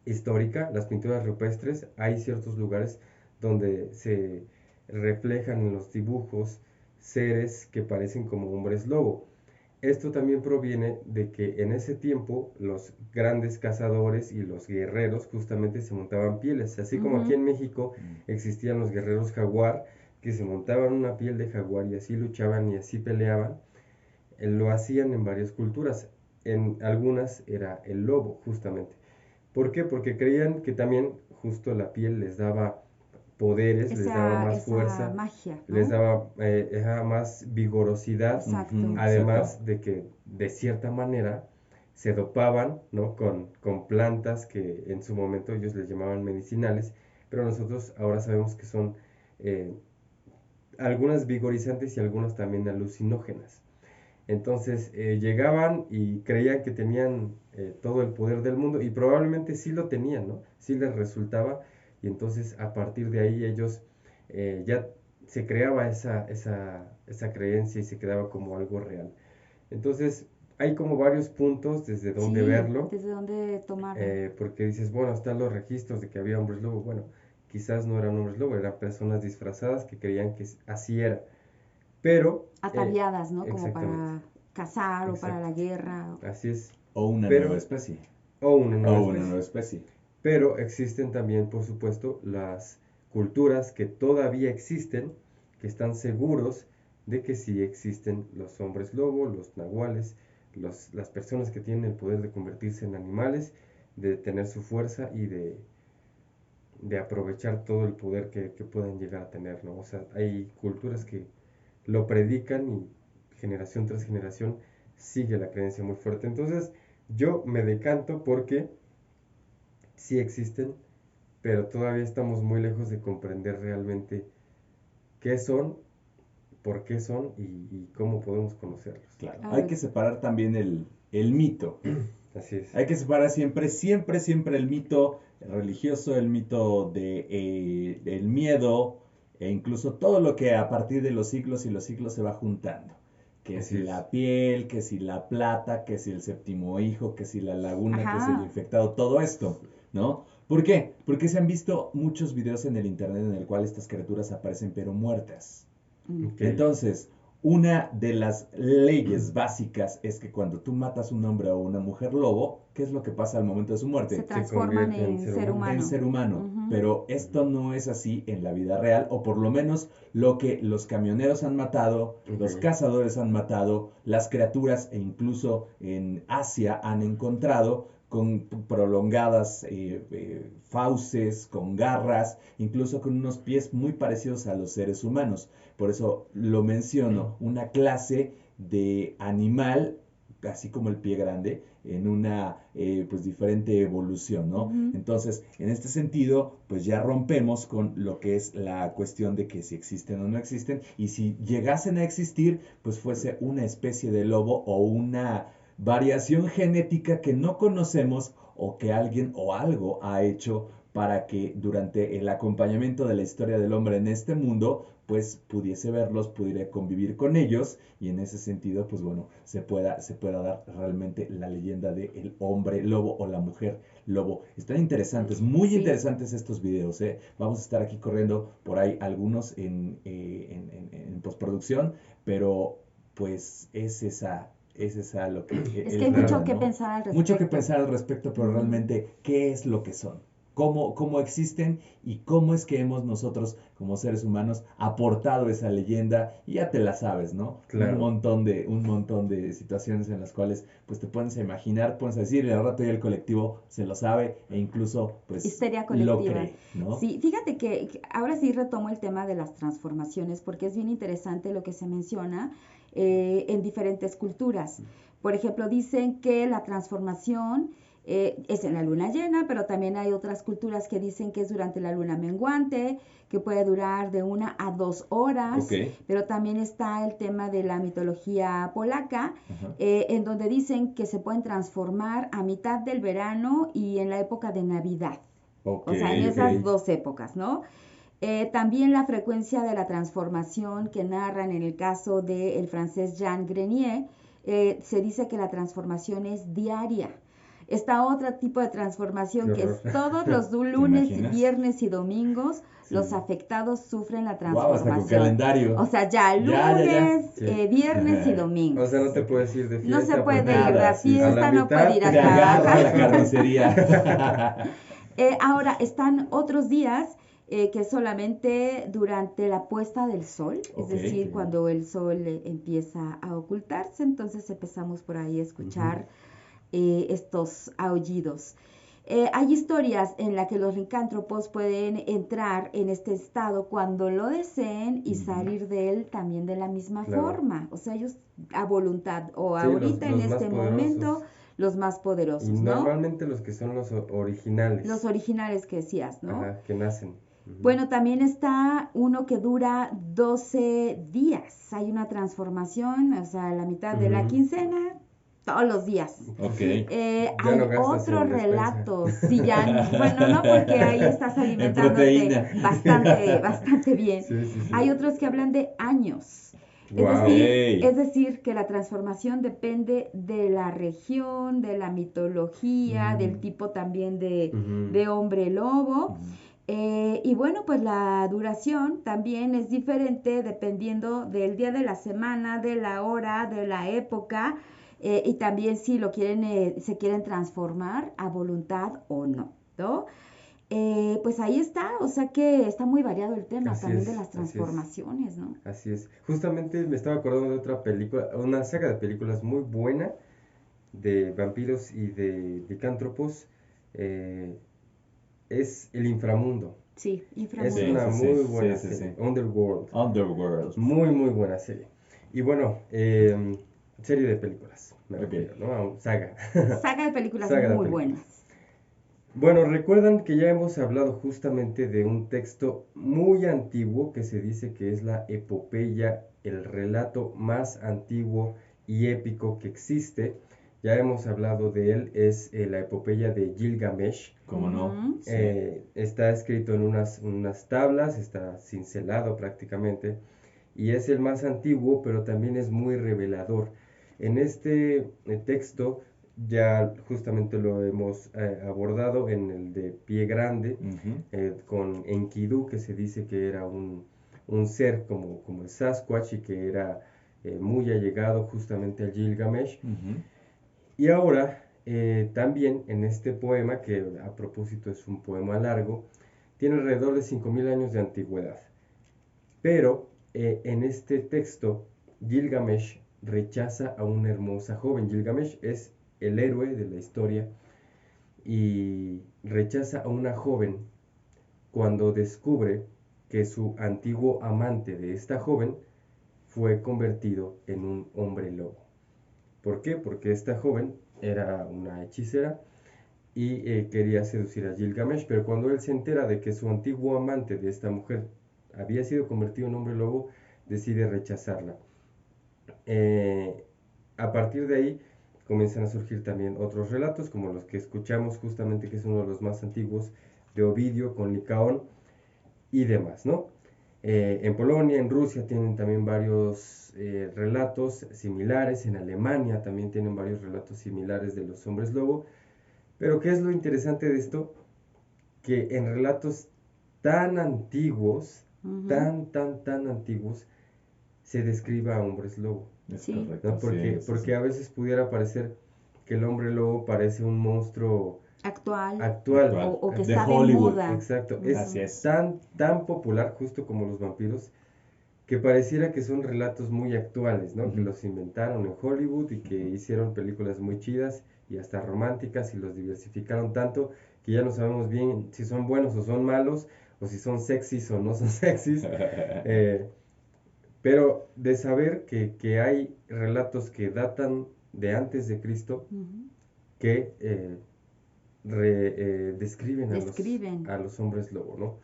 histórica, las pinturas rupestres, hay ciertos lugares donde se reflejan en los dibujos seres que parecen como hombres lobo. Esto también proviene de que en ese tiempo los grandes cazadores y los guerreros justamente se montaban pieles, así como aquí Ujú. en México existían los guerreros jaguar que se montaban una piel de jaguar y así luchaban y así peleaban. Lo hacían en varias culturas, en algunas era el lobo justamente. ¿Por qué? Porque creían que también justo la piel les daba poderes, les daba más Esa fuerza, magia, les ¿no? daba más vigorosidad, Exacto. además de que de cierta manera se dopaban, ¿no? con plantas que en su momento ellos les llamaban medicinales, pero nosotros ahora sabemos que son eh, algunas vigorizantes y algunas también alucinógenas. Entonces llegaban y creían que tenían todo el poder del mundo y probablemente sí lo tenían, ¿no? Sí les resultaba y entonces a partir de ahí ellos ya se creaba esa creencia y se quedaba como algo real. Entonces hay como varios puntos desde donde Sí, verlo, desde dónde tomarlo. porque dices, bueno, están los registros de que había hombres lobo, bueno, quizás no eran hombres lobo, eran personas disfrazadas que creían que así era, pero Ataviadas, ¿no? Como exactamente. para cazar o para Exacto. la guerra. Así es. O una nueva Pero, especie. o una nueva O una especie. nueva especie. Pero existen también, por supuesto, las culturas que todavía existen, que están seguros de que sí existen los hombres lobo, los nahuales, las personas que tienen el poder de convertirse en animales, de tener su fuerza y de aprovechar todo el poder que puedan llegar a tener, ¿no? O sea, hay culturas que lo predican y generación tras generación sigue la creencia muy fuerte. Entonces, yo me decanto porque sí existen, pero todavía estamos muy lejos de comprender realmente qué son, por qué son y cómo podemos conocerlos. Claro. Claro. Hay que separar también el mito. Así es. Hay que separar siempre, siempre, siempre el mito religioso, el mito del miedo e incluso todo lo que a partir de los siglos y los siglos se va juntando. Que Así si es. la piel, que si la plata, que si el séptimo hijo, que si la laguna, que si el Ajá. infectado, todo esto, ¿no? ¿Por qué? Porque se han visto muchos videos en el internet en el cual estas criaturas aparecen pero muertas. Ok. Entonces, una de las leyes básicas es que cuando tú matas un hombre o una mujer lobo, ¿qué es lo que pasa al momento de su Se muerte? transforman convierte en en ser ser humano. En humano. ser humano. Ujú. Pero esto no es así en la vida real, o por lo menos lo que los camioneros han matado, los Ok. cazadores han matado, las criaturas e incluso en Asia han encontrado con prolongadas fauces, con garras, incluso con unos pies muy parecidos a los seres humanos. Por eso lo menciono, una clase de animal, así como el pie grande, en una pues diferente evolución, ¿no? Ujú. Entonces, en este sentido, pues ya rompemos con lo que es la cuestión de que si existen o no existen, y si llegasen a existir, pues fuese una especie de lobo o una variación genética que no conocemos o que alguien o algo ha hecho para que durante el acompañamiento de la historia del hombre en este mundo, pues pudiese verlos, pudiera convivir con ellos y en ese sentido, pues bueno, se pueda dar realmente la leyenda del hombre lobo o la mujer lobo. Están interesantes, muy Sí. interesantes estos videos, ¿eh? Vamos a estar aquí corriendo por ahí algunos en postproducción, pero pues es esa lo que Es el que hay mucho tema, que ¿no? pensar al respecto. Mucho que pensar al respecto, pero realmente, ¿qué es lo que son? Cómo existen y cómo es que hemos nosotros, como seres humanos, aportado esa leyenda, y ya te la sabes, ¿no? Claro. Un montón de situaciones en las cuales, pues te pones a imaginar, pones a decir, y al rato ya el colectivo se lo sabe, e incluso, pues, Histeria lo colectiva. cree, ¿no? Sí, fíjate que ahora sí retomo el tema de las transformaciones porque es bien interesante lo que se menciona en diferentes culturas. Por ejemplo, dicen que la transformación es en la luna llena, pero también hay otras culturas que dicen que es durante la luna menguante, que puede durar de 1 a 2 horas, Ok. pero también está el tema de la mitología polaca, Ajá. en donde dicen que se pueden transformar a mitad del verano y en la época de Navidad. Ok, O sea, en ok. esas dos épocas, ¿no? También la frecuencia de la transformación que narran en el caso del francés Jean Grenier, se dice que la transformación es diaria. Está otro tipo de transformación Qué que horror. es todos los ¿Te lunes, imaginas? viernes y domingos, Sí. los afectados sufren la Wow, hasta con transformación. calendario. O sea, ya Ya. lunes, Sí. viernes y domingos. O sea, no te Ok. puedes ir de No fiesta. se puede porque ir Nada, de sí, sí. a la fiesta, no puede mitad ir a Te agarra la trabajar. carnicería. Ahora, están otros días que solamente durante la puesta del sol, es Ok. decir, cuando el sol empieza a ocultarse, entonces empezamos por ahí a escuchar estos aullidos. Hay historias en las que los licántropos pueden entrar en este estado cuando lo deseen y salir de él también de la misma Claro. forma. O sea, ellos a voluntad o Sí, ahorita en los más este poderosos. momento, los más Y poderosos, ¿no? normalmente los que son los originales. Los originales que decías, ¿no? Ajá, que nacen. Ujú. Bueno, también está uno que dura 12 días. Hay una transformación, o sea, la mitad de la Ujú. quincena, todos los días. Ok. Ya Hay no gastas otros en despensa. relatos, sí, ya, bueno, no porque ahí estás En alimentándote proteína. bastante bien. Sí, sí, sí. Hay otros que hablan de años. Wow. Es decir, que la transformación depende de la región, de la mitología, del tipo también de hombre lobo. Y bueno, pues la duración también es diferente dependiendo del día de la semana, de la hora, de la época, y también si lo quieren, se quieren transformar a voluntad o no, ¿no? Pues ahí está, o sea que está muy variado el tema Así también es, de las así es. transformaciones, ¿no? Así es. Justamente me estaba acordando de otra película, una saga de películas muy buena de vampiros y de licántropos. Es El Inframundo. Sí, Es inframundo. una Sí. muy buena Sí. serie. Underworld. Underworld. Muy, muy buena serie. Y bueno, serie de películas, me Ok. refiero, ¿no? Saga. Saga de películas Saga de muy películas. buenas. Bueno, recuerdan que ya hemos hablado justamente de un texto muy antiguo que se dice que es la epopeya, el relato más antiguo y épico que existe. Ya hemos hablado de él, es la epopeya de Gilgamesh. ¿Cómo no? Ujú. Sí. Está escrito en unas tablas, está cincelado prácticamente, y es el más antiguo, pero también es muy revelador. En este texto ya justamente lo hemos abordado en el de Pie Grande, Ujú. con Enkidu, que se dice que era un ser como el Sasquatch y que era muy allegado justamente al Gilgamesh. Ujú. Y ahora también en este poema, que a propósito es un poema largo, tiene alrededor de 5000 años de antigüedad. Pero en este texto, Gilgamesh rechaza a una hermosa joven. Gilgamesh es el héroe de la historia y rechaza a una joven cuando descubre que su antiguo amante de esta joven fue convertido en un hombre lobo. ¿Por qué? Porque esta joven era una hechicera y quería seducir a Gilgamesh, pero cuando él se entera de que su antiguo amante de esta mujer había sido convertido en hombre lobo, decide rechazarla. A partir de ahí comienzan a surgir también otros relatos, como los que escuchamos justamente, que es uno de los más antiguos, de Ovidio con Licaón y demás, ¿no? En Polonia, en Rusia tienen también varios relatos similares, en Alemania también tienen varios relatos similares de los hombres lobo. Pero ¿qué es lo interesante de esto? Que en relatos tan antiguos, tan antiguos, se describa a hombres lobo. Es Sí. correcto. ¿No? Porque, Sí. porque a veces pudiera parecer que el hombre lobo parece un monstruo Actual. actual. O que De está Hollywood. de moda. Exacto. Ujú. Así es. Tan popular, justo como los vampiros, que pareciera que son relatos muy actuales, ¿no? Que los inventaron en Hollywood y que hicieron películas muy chidas y hasta románticas y los diversificaron tanto que ya no sabemos bien si son buenos o son malos, o si son sexys o no son sexys. Pero de saber que hay relatos que datan de antes de Cristo Ujú. que describen Describen. a los hombres lobo, ¿no?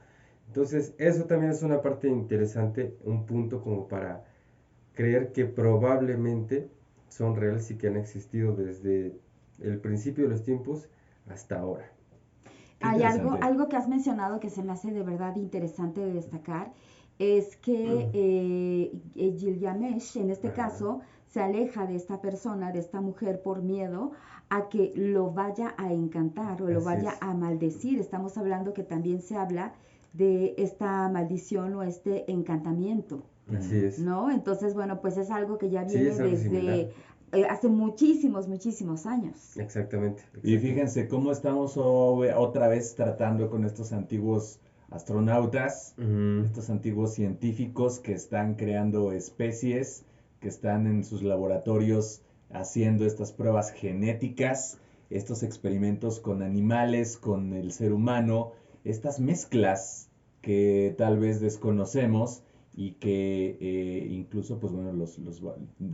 Entonces, eso también es una parte interesante, un punto como para creer que probablemente son reales y que han existido desde el principio de los tiempos hasta ahora. Qué Hay interesante. algo que has mencionado que se me hace de verdad interesante de destacar, es que Gilgamesh, en este Ajá. caso, se aleja de esta persona, de esta mujer, por miedo a que lo vaya a encantar o lo Así vaya es. a maldecir. Estamos hablando que también se habla de esta maldición o este encantamiento, Así es. ¿no? Entonces, bueno, pues es algo que ya Sí, viene es algo similar. desde hace muchísimos años. Exactamente. Y fíjense cómo estamos otra vez tratando con estos antiguos astronautas, Ujú. estos antiguos científicos que están creando especies, que están en sus laboratorios haciendo estas pruebas genéticas, estos experimentos con animales, con el ser humano, estas mezclas que tal vez desconocemos y que incluso, pues bueno,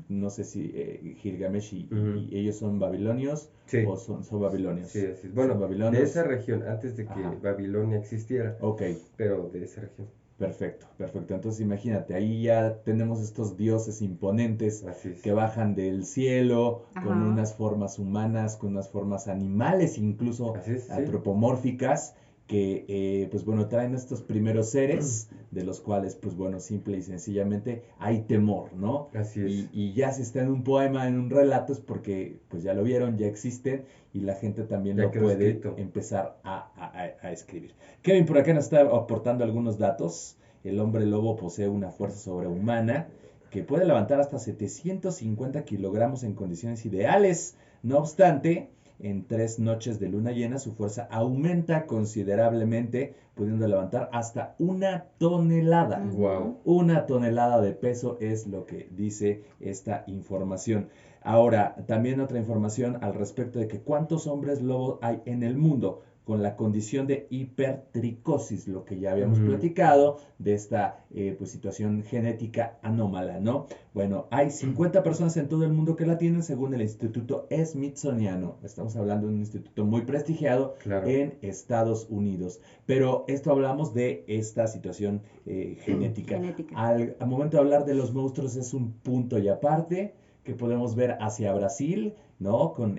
no sé si Gilgamesh Ujú. y ellos son babilonios Sí. o son babilonios. Sí, así es. Son Bueno, de babilonios. esa región, antes de que Ajá. Babilonia existiera, Ok, pero de esa región. perfecto, perfecto. Entonces imagínate, ahí ya tenemos estos dioses imponentes Así es. que bajan del cielo con Ajá. unas formas humanas, con unas formas animales, incluso Así es, sí. antropomórficas, que pues bueno, traen estos primeros seres, de los cuales pues bueno, simple y sencillamente hay temor, ¿no? Así es. Y ya si está en un poema, en un relato, es porque pues ya lo vieron, ya existen y la gente también Ya lo quedó puede escrito. empezar a escribir. Kevin por acá nos está aportando algunos datos. El hombre lobo posee una fuerza sobrehumana que puede levantar hasta 750 kilogramos en condiciones ideales. No obstante, en 3 noches de luna llena su fuerza aumenta considerablemente, pudiendo levantar hasta 1 tonelada. Wow. 1 tonelada de peso es lo que dice esta información. Ahora, también otra información al respecto de que cuántos hombres lobos hay en el mundo con la condición de hipertricosis, lo que ya habíamos platicado de esta pues, situación genética anómala, ¿no? Bueno, hay 50 personas en todo el mundo que la tienen según el Instituto Smithsoniano. Estamos hablando de un instituto muy prestigiado Claro. en Estados Unidos. Pero esto hablamos de esta situación genética. Al momento de hablar de los monstruos es un punto y aparte que podemos ver hacia Brasil, ¿no? Con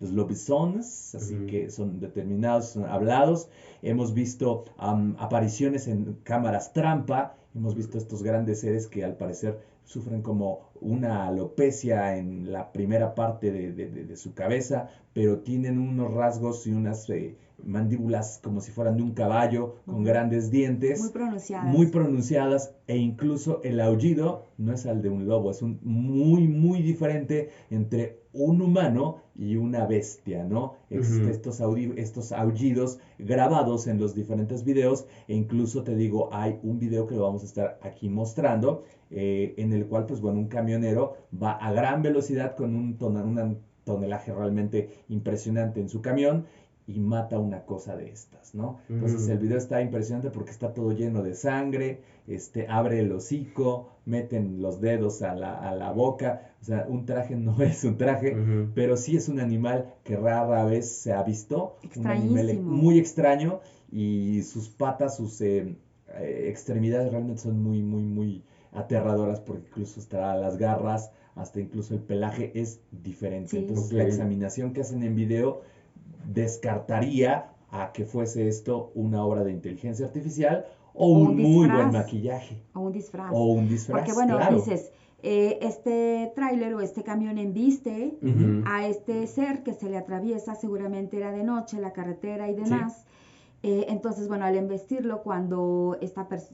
los lobisones, así que son determinados, son hablados. Hemos visto apariciones en cámaras trampa, hemos visto estos grandes seres que al parecer sufren como una alopecia en la primera parte de su cabeza, pero tienen unos rasgos y unas mandíbulas como si fueran de un caballo, con grandes dientes. Muy pronunciadas. Muy pronunciadas, e incluso el aullido no es al de un lobo, es muy diferente entre un humano y una bestia, ¿no? Estos aullidos grabados en los diferentes videos, e incluso te digo, hay un video que lo vamos a estar aquí mostrando, en el cual, pues bueno, un camionero va a gran velocidad con un tonelaje realmente impresionante en su camión y mata una cosa de estas, ¿no? Entonces el video está impresionante porque está todo lleno de sangre, abre el hocico, meten los dedos a la boca, o sea, un traje no es un traje, pero sí es un animal que rara vez se ha visto, un animal muy extraño, y sus patas, sus extremidades realmente son muy aterradoras, porque incluso hasta las garras, hasta incluso el pelaje es diferente. Sí. Entonces la examinación que hacen en video descartaría a que fuese esto una obra de inteligencia artificial O un muy buen maquillaje. O un disfraz. O un disfraz, porque bueno, claro. dices, este tráiler o este camión embiste a este ser que se le atraviesa, seguramente era de noche, la carretera y demás. Entonces, bueno, al embestirlo, cuando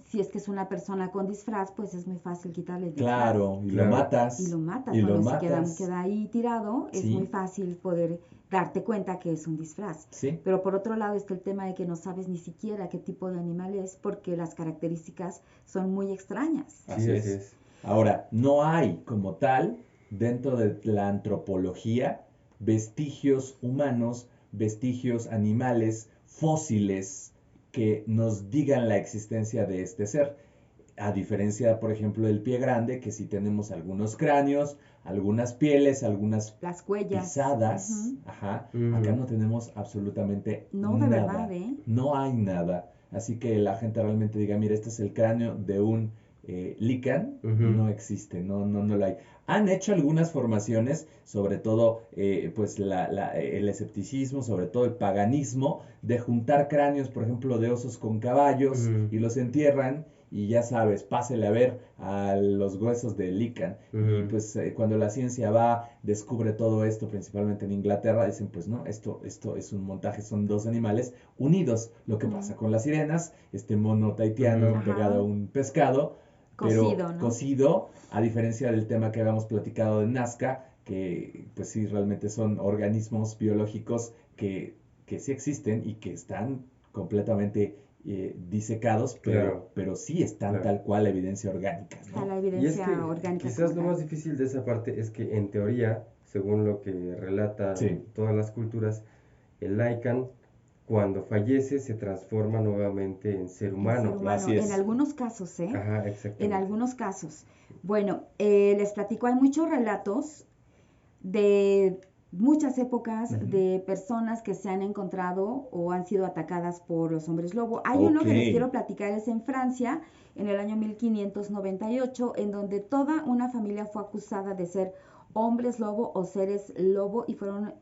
si es que es una persona con disfraz, pues es muy fácil quitarle el disfraz. Claro, y lo matas. Y lo matas. Y bueno, lo si matas. queda ahí tirado, es muy fácil poder darte cuenta que es un disfraz. Sí. Pero por otro lado está el tema de que no sabes ni siquiera qué tipo de animal es, porque las características son muy extrañas. Así es. Ahora, no hay como tal, dentro de la antropología, vestigios humanos, vestigios animales, fósiles que nos digan la existencia de este ser. A diferencia, por ejemplo, del pie grande, que sí tenemos algunos cráneos, algunas pieles, algunas las huellas, pisadas. Acá no tenemos absolutamente nada. De verdad, No hay nada. Así que la gente realmente diga, mira, este es el cráneo de un lícan, no existe, no lo hay. Han hecho algunas formaciones, sobre todo pues el escepticismo, sobre todo el paganismo, de juntar cráneos, por ejemplo, de osos con caballos y los entierran. Y ya sabes, pásele a ver a los huesos de lícan. Y pues cuando la ciencia va, descubre todo esto, principalmente en Inglaterra, dicen, pues no, esto es un montaje, son dos animales unidos. Lo que pasa con las sirenas, este mono tahitiano pegado a un pescado, cocido, ¿no? Cocido, a diferencia del tema que habíamos platicado de Nazca, que pues sí, realmente son organismos biológicos que sí existen y que están completamente disecados, pero sí están tal cual la evidencia orgánica, ¿no? Está la evidencia orgánica. Quizás lo más difícil de esa parte es que en teoría, según lo que relatan todas las culturas, el Lycan cuando fallece se transforma nuevamente en ser humano. Así es. En algunos casos, Ajá, exactamente. En algunos casos. Bueno, les platico, hay muchos relatos de muchas épocas de personas que se han encontrado o han sido atacadas por los hombres lobo. Hay uno que les quiero platicar, es en Francia, en el año 1598, en donde toda una familia fue acusada de ser hombres lobo o seres lobo y fueron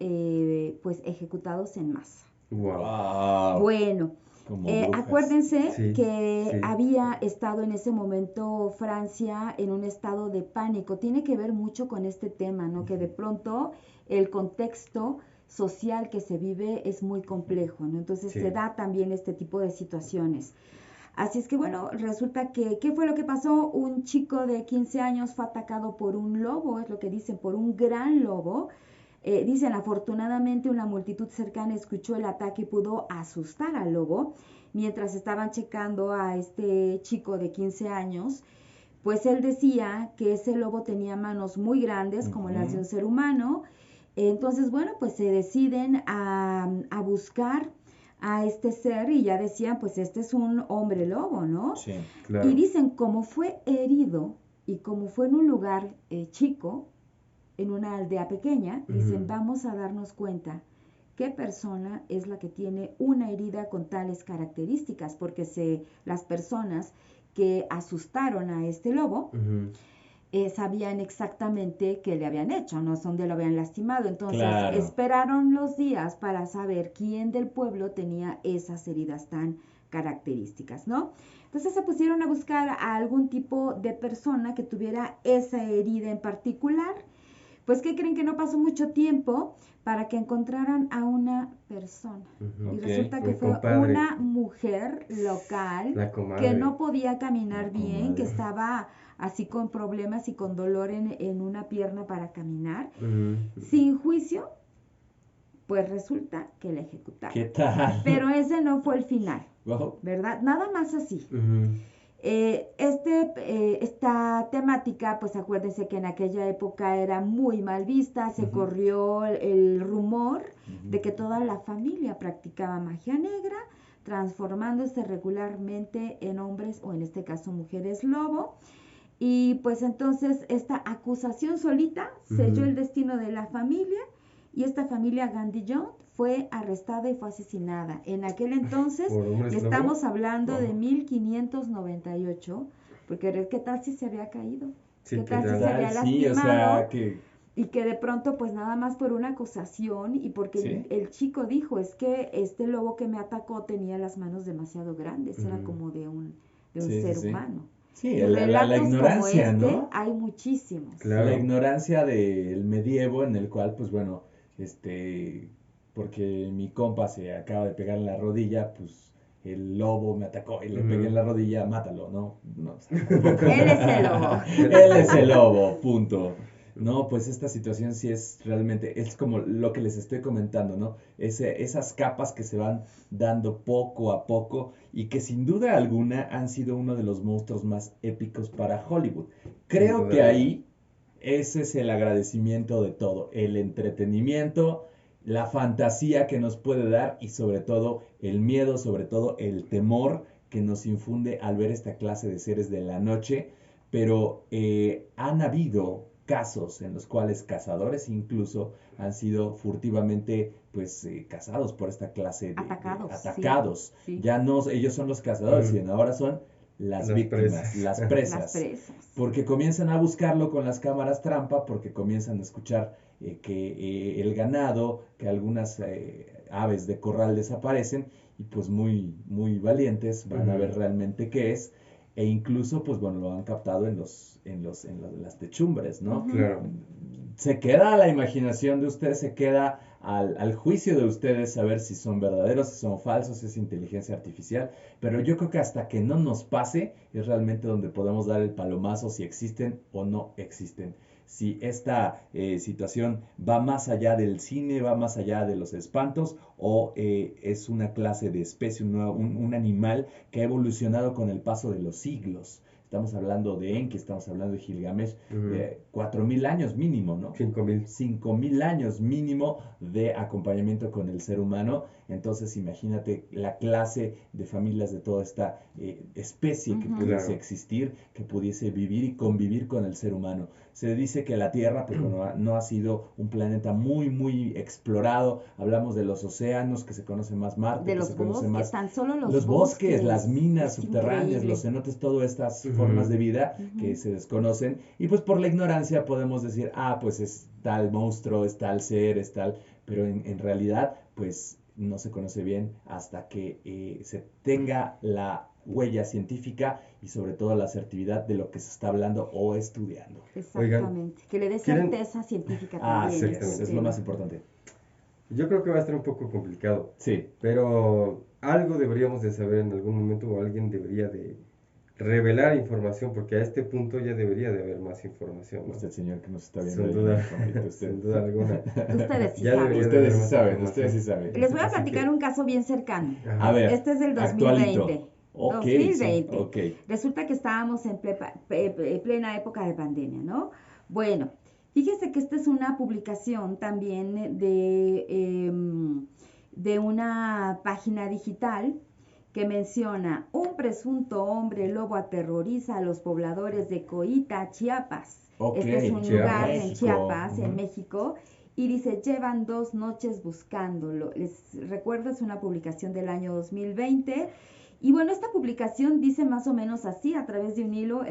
pues ejecutados en masa. Wow. Bueno, acuérdense que había estado en ese momento Francia en un estado de pánico. Tiene que ver mucho con este tema, ¿no? Que de pronto el contexto social que se vive es muy complejo, ¿no? Entonces se da también este tipo de situaciones. Así es que bueno, resulta que, ¿qué fue lo que pasó? Un chico de 15 años fue atacado por un lobo, es lo que dicen, por un gran lobo. Dicen, afortunadamente una multitud cercana escuchó el ataque y pudo asustar al lobo. Mientras estaban checando a este chico de 15 años, pues él decía que ese lobo tenía manos muy grandes, como las de un ser humano. Entonces, bueno, pues se deciden a buscar a este ser y ya decían, pues este es un hombre lobo, ¿no? Sí, claro. Y dicen, como fue herido y como fue en un lugar chico, en una aldea pequeña, dicen, vamos a darnos cuenta qué persona es la que tiene una herida con tales características, porque las personas que asustaron a este lobo sabían exactamente qué le habían hecho, no es donde lo habían lastimado. Entonces esperaron los días para saber quién del pueblo tenía esas heridas tan características, ¿no? Entonces se pusieron a buscar a algún tipo de persona que tuviera esa herida en particular. Pues, ¿qué creen? Que no pasó mucho tiempo para que encontraran a una persona. Y resulta que fue una mujer local que no podía caminar bien, que estaba así con problemas y con dolor en una pierna para caminar. Sin juicio, pues resulta que la ejecutaron. ¿Qué tal? Pero ese no fue el final, ¿verdad? Nada más así. Esta temática, pues acuérdense que en aquella época era muy mal vista, se corrió el rumor de que toda la familia practicaba magia negra, transformándose regularmente en hombres o en este caso mujeres lobo. Y pues entonces esta acusación solita selló el destino de la familia y esta familia Gandillon fue arrestada y fue asesinada. En aquel entonces, estamos hablando de 1598, porque ¿qué tal si se había caído? ¿Qué tal si se había lastimado? Y que de pronto, pues nada más por una acusación y porque el chico dijo, es que este lobo que me atacó tenía las manos demasiado grandes, era como de un de un Sí, ser sí, sí. humano. Sí, Y la relatos ignorancia, como este ¿no? hay muchísimos. Claro. La ignorancia del medievo en el cual, pues bueno, porque mi compa se acaba de pegar en la rodilla, pues el lobo me atacó y le pegué en la rodilla, mátalo, ¿no? No, o sea, tampoco. Él es el lobo. Él es el lobo, punto. No, pues esta situación sí es realmente, es como lo que les estoy comentando, ¿no? Esas capas que se van dando poco a poco y que sin duda alguna han sido uno de los monstruos más épicos para Hollywood. Creo duda que alguna. ahí ese es el agradecimiento de todo, el entretenimiento, la fantasía que nos puede dar y sobre todo el miedo, sobre todo el temor que nos infunde al ver esta clase de seres de la noche, pero han habido casos en los cuales cazadores incluso han sido furtivamente pues cazados por esta clase de Atacados, sí, atacados. sí. Ya no ellos son los cazadores, Ujú. sino ahora son las Las víctimas, presas. las Las presas. presas. Porque comienzan a buscarlo con las cámaras trampa, porque comienzan a escuchar que el ganado, que algunas aves de corral desaparecen y pues muy, muy valientes van a ver realmente qué es e incluso pues bueno lo han captado las techumbres, ¿no? Ujú. Claro. Se queda a la imaginación de ustedes, se queda al juicio de ustedes saber si son verdaderos, si son falsos, si es inteligencia artificial, pero yo creo que hasta que no nos pase es realmente donde podemos dar el palomazo si existen o no existen. Si esta situación va más allá del cine, va más allá de los espantos o es una clase de especie, un animal que ha evolucionado con el paso de los siglos. Estamos hablando de Enki, estamos hablando de Gilgamesh, 4.000 años mínimo, ¿no? 5.000. 5.000 años mínimo de acompañamiento con el ser humano. Entonces imagínate la clase de familias de toda esta especie que pudiese Claro. existir, que pudiese vivir y convivir con el ser humano. Se dice que la Tierra pues, no ha sido un planeta muy, muy explorado. Hablamos de los océanos, que se conoce más Marte, De que los se conoce bosques, más tan solo los bosques, las minas es subterráneas, increíble. los cenotes, todas estas formas de vida que se desconocen. Y pues por la ignorancia podemos decir, pues es tal monstruo, es tal ser, es tal, pero en realidad pues no se conoce bien hasta que se tenga la huella científica y sobre todo la asertividad de lo que se está hablando o estudiando. Exactamente, que le dé ¿quieren? certeza científica también. Exactamente. Es lo más importante. Yo creo que va a estar un poco complicado, Sí, pero algo deberíamos de saber en algún momento o alguien debería de revelar información porque a este punto ya debería de haber más información, ¿no? usted señor que nos está viendo Sin ahí, duda, Juanito, usted. sin duda alguna. Ustedes sí Ya saben. debería de haber Ustedes sí más saben, información. ustedes sí saben. Les voy a Así platicar que- un caso bien cercano. Ajá. A ver, Este es del actualito. 2020. Ok, 2020. sí, ok. Resulta que estábamos en plena época de pandemia, ¿no? Bueno, fíjese que esta es una publicación también de una página digital que menciona: un presunto hombre lobo aterroriza a los pobladores de Coita, Chiapas. Ok, Este es un Chiapas. lugar en México. Chiapas, en Ujú. México. Y dice, llevan 2 noches buscándolo. Les recuerdo, es una publicación del año 2020. Y bueno, esta publicación dice más o menos así: a través de un hilo,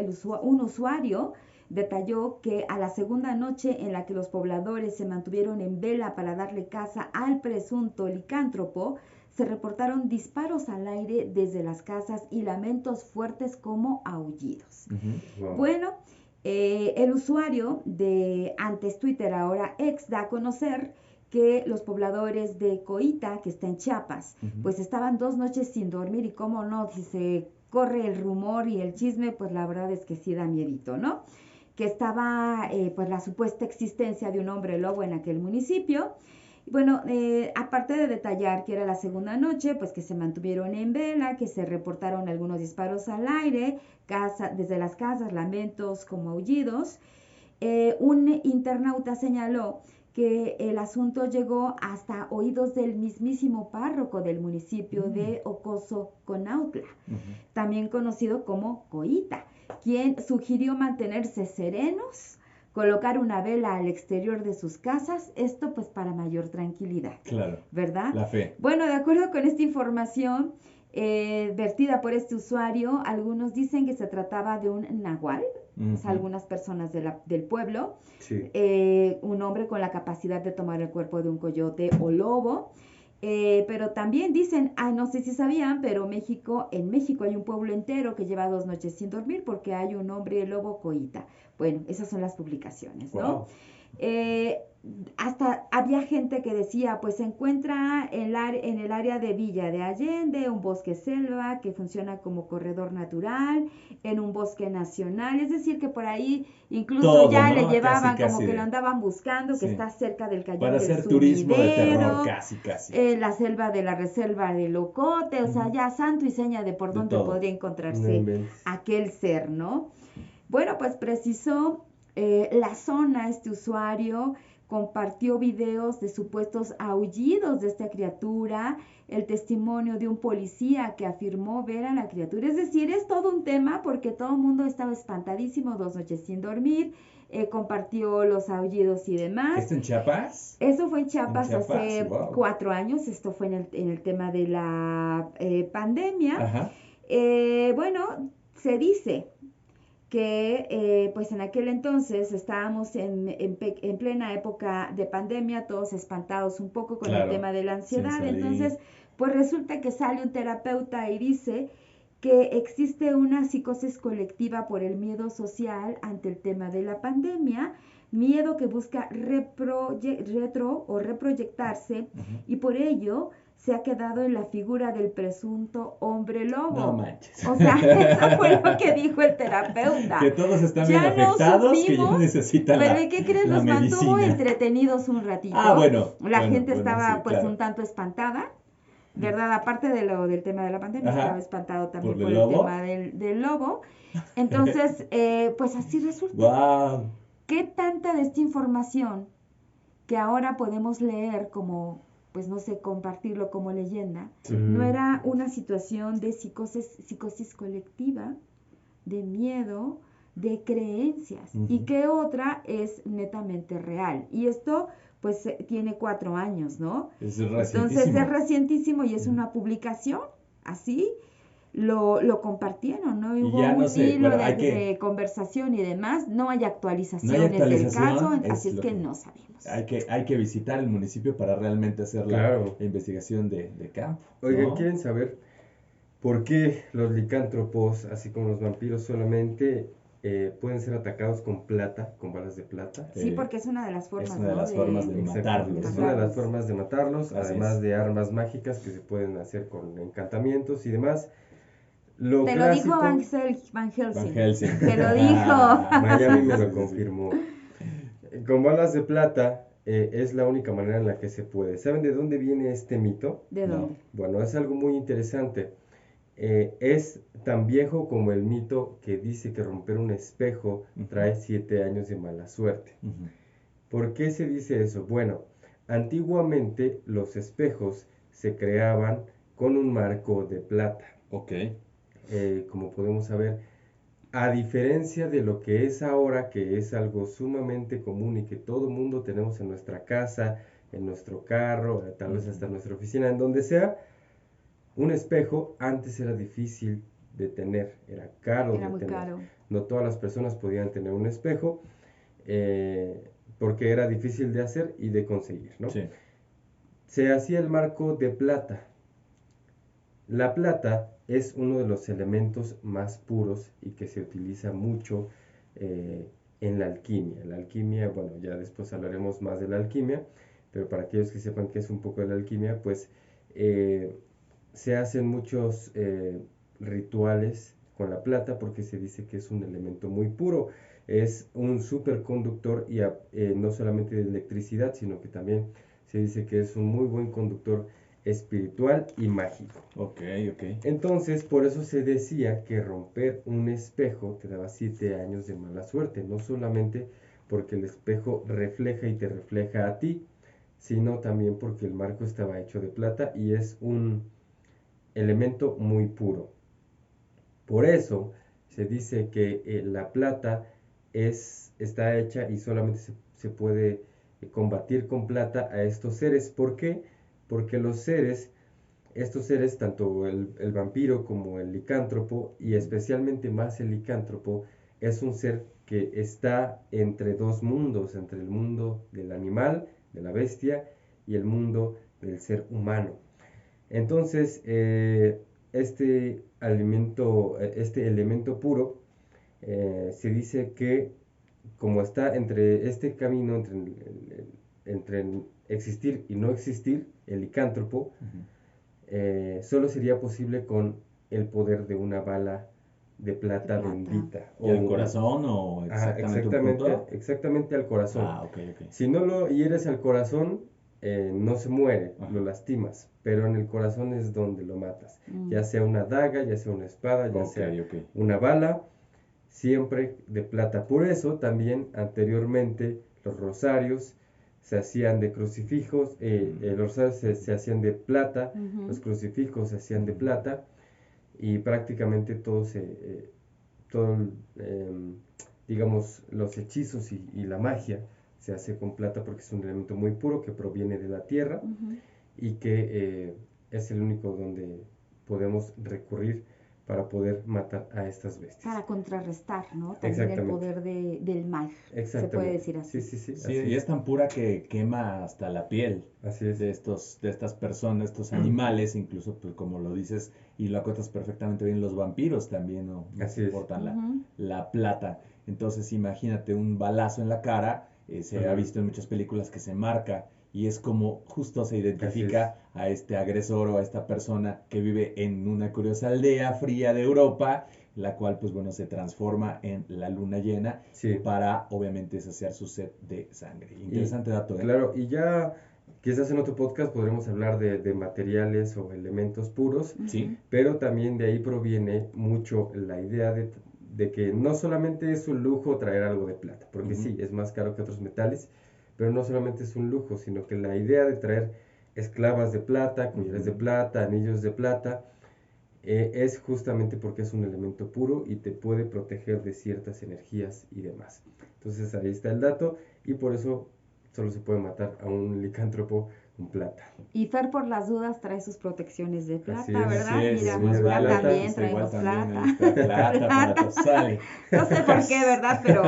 un usuario detalló que a la segunda noche en la que los pobladores se mantuvieron en vela para darle caza al presunto licántropo, se reportaron disparos al aire desde las casas y lamentos fuertes como aullidos. Ujú. Wow. Bueno, el usuario de antes Twitter, ahora X, da a conocer que los pobladores de Coita, que está en Chiapas, pues estaban 2 noches sin dormir, y cómo no, si se corre el rumor y el chisme, pues la verdad es que sí da miedito, ¿no? Que estaba pues la supuesta existencia de un hombre lobo en aquel municipio. Bueno, aparte de detallar que era la segunda noche, pues que se mantuvieron en vela, que se reportaron algunos disparos al aire, desde las casas, lamentos como aullidos. Un internauta señaló que el asunto llegó hasta oídos del mismísimo párroco del municipio de Ocoso Conautla, también conocido como Coita, quien sugirió mantenerse serenos, colocar una vela al exterior de sus casas, esto pues para mayor tranquilidad. Claro. ¿Verdad? La fe. Bueno, de acuerdo con esta información vertida por este usuario, algunos dicen que se trataba de un nahual, o sea, algunas personas del pueblo, Sí. un hombre con la capacidad de tomar el cuerpo de un coyote o lobo. Pero también dicen, no sé si sabían, pero en México hay un pueblo entero que lleva 2 noches sin dormir porque hay un hombre lobo coíta. Bueno, esas son las publicaciones, ¿no? Wow. Hasta había gente que decía, pues se encuentra en el área de Villa de Allende, un bosque selva que funciona como corredor natural, en un bosque nacional, es decir, que por ahí incluso Todo, ya ¿no? le llevaban Casi como que de- lo andaban buscando, que Sí. está cerca del cañón Para del hacer turismo de terror, Sumidero, casi. la selva de la reserva de Locote, o sea, Ujú. ya santo y seña de por De dónde todo. podría No encontrarse inventes. aquel ser, ¿no? Bueno, pues precisó la zona, este usuario compartió videos de supuestos aullidos de esta criatura, el testimonio de un policía que afirmó ver a la criatura. Es decir, es todo un tema porque todo el mundo estaba espantadísimo, 2 noches sin dormir, compartió los aullidos y demás. ¿Esto en Chiapas? Eso fue en Chiapas, En Chiapas, hace wow. 4 años, esto fue en el tema de la pandemia. Ajá. Bueno, se dice que pues en aquel entonces estábamos en plena época de pandemia, todos espantados un poco con el Claro, tema de la sin ansiedad. salir. Entonces, pues resulta que sale un terapeuta y dice que existe una psicosis colectiva por el miedo social ante el tema de la pandemia, miedo que busca reproyectarse Ujú. y por ello se ha quedado en la figura del presunto hombre lobo. No manches. O sea, eso fue lo que dijo el terapeuta. Que todos están Ya bien no afectados, que ya supimos, necesitan pero la, ¿y qué crees? la Los mantuvo medicina. entretenidos un ratito. Ah, bueno. La gente estaba sí, pues claro. un tanto espantada, ¿verdad? Aparte del tema de la pandemia, Ajá. estaba espantado también ¿Por por el el lobo? tema del lobo. Entonces, pues así resulta. Wow. ¿Qué tanta de esta información que ahora podemos leer como, pues no sé, compartirlo como leyenda, Sí. no era una situación de psicosis colectiva, de miedo, de creencias, Ujú. y que otra es netamente real? Y esto pues tiene 4 años, ¿no? Es Entonces recientísimo. es recientísimo y es Ujú. una publicación, así lo compartieron, ¿no? Y Y hubo ya no un sé, hilo bueno, hay que- de conversación y demás, no hay No hay actualizaciones del caso, actualización, así es lo que no sabemos. hay que visitar el municipio para realmente hacer Claro. la investigación de campo. Oigan, ¿no? ¿quieren saber por qué los licántropos, así como los vampiros, solamente pueden ser atacados con plata, con balas de plata? Sí, porque es una de las formas, es una de ¿no? las formas de Exacto. matarlos. Es ¿no? una de las formas de matarlos, Así además es. de armas mágicas que se pueden hacer con encantamientos y demás. Lo Te clásico, lo dijo Van Helsing. Van Helsing. Te lo dijo. Miami me Sí, lo sí, sí. confirmó. Con balas de plata es la única manera en la que se puede. ¿Saben de dónde viene este mito? ¿De No. dónde? Bueno, es algo muy interesante. Es tan viejo como el mito que dice que romper un espejo Ujú. trae 7 años de mala suerte. Ujú. ¿Por qué se dice eso? Bueno, antiguamente los espejos se creaban con un marco de plata. Ok. Como podemos saber, a diferencia de lo que es ahora, que es algo sumamente común y que todo mundo tenemos en nuestra casa, en nuestro carro, tal vez hasta en nuestra oficina, en donde sea, un espejo antes era difícil de tener, era caro Era de muy tener. caro. No todas las personas podían tener un espejo porque era difícil de hacer y de conseguir, ¿no? Sí. Se hacía el marco de plata. La plata es uno de los elementos más puros y que se utiliza mucho en la alquimia. La alquimia, bueno, ya después hablaremos más de la alquimia, pero para aquellos que sepan qué es un poco de la alquimia, pues se hacen muchos rituales con la plata porque se dice que es un elemento muy puro. Es un superconductor y no solamente de electricidad, sino que también se dice que es un muy buen conductor espiritual y mágico. Ok, ok. Entonces, por eso se decía que romper un espejo te daba 7 años de mala suerte, no solamente porque el espejo refleja y te refleja a ti, sino también porque el marco estaba hecho de plata y es un elemento muy puro. Por eso se dice que la plata está hecha y solamente se puede combatir con plata a estos seres. ¿Por qué? Porque estos seres, tanto el vampiro como el licántropo, y especialmente más el licántropo, es un ser que está entre dos mundos, entre el mundo del animal, de la bestia, y el mundo del ser humano. Entonces, este elemento puro, se dice que como está entre este camino, entre existir y no existir, el licántropo, solo sería posible con el poder de una bala de plata bendita. ¿Y al corazón o exactamente exactamente al corazón. Okay. Si no lo hieres al corazón, no se muere, Ajá. lo lastimas, pero en el corazón es donde lo matas. Ya sea una daga, ya sea una espada, ya sea una bala, siempre de plata. Por eso también anteriormente los rosarios se hacían de crucifijos, los rosarios se hacían de plata, los crucifijos se hacían de plata, y prácticamente digamos, los hechizos y la magia se hace con plata porque es un elemento muy puro que proviene de la tierra y que es el único donde podemos recurrir para poder matar a estas bestias. Para contrarrestar, ¿no? También el poder del mal, se puede decir así. Sí, y es tan pura que quema hasta la piel. Así es. De estas personas, estos animales, incluso pues, como lo dices y lo acotas perfectamente bien, los vampiros también no soportan la plata. Entonces imagínate un balazo en la cara, se ha visto en muchas películas que se marca y es como justo se identifica a este agresor o a esta persona que vive en una curiosa aldea fría de Europa, la cual pues bueno se transforma en la luna llena para obviamente saciar su sed de sangre. Interesante dato. Claro, y ya quizás en otro podcast podremos hablar de materiales o elementos puros, pero también de ahí proviene mucho la idea de que no solamente es un lujo traer algo de plata, porque sí, es más caro que otros metales, pero no solamente es un lujo, sino que la idea de traer esclavas de plata, collares de plata, anillos de plata, es justamente porque es un elemento puro y te puede proteger de ciertas energías y demás. Entonces ahí está el dato y por eso solo se puede matar a un licántropo con plata. Y Fer, por las dudas, trae sus protecciones de plata, ¿verdad? Así es, mira, también traemos plata. Plata, sale. No sé por qué, ¿verdad? Pero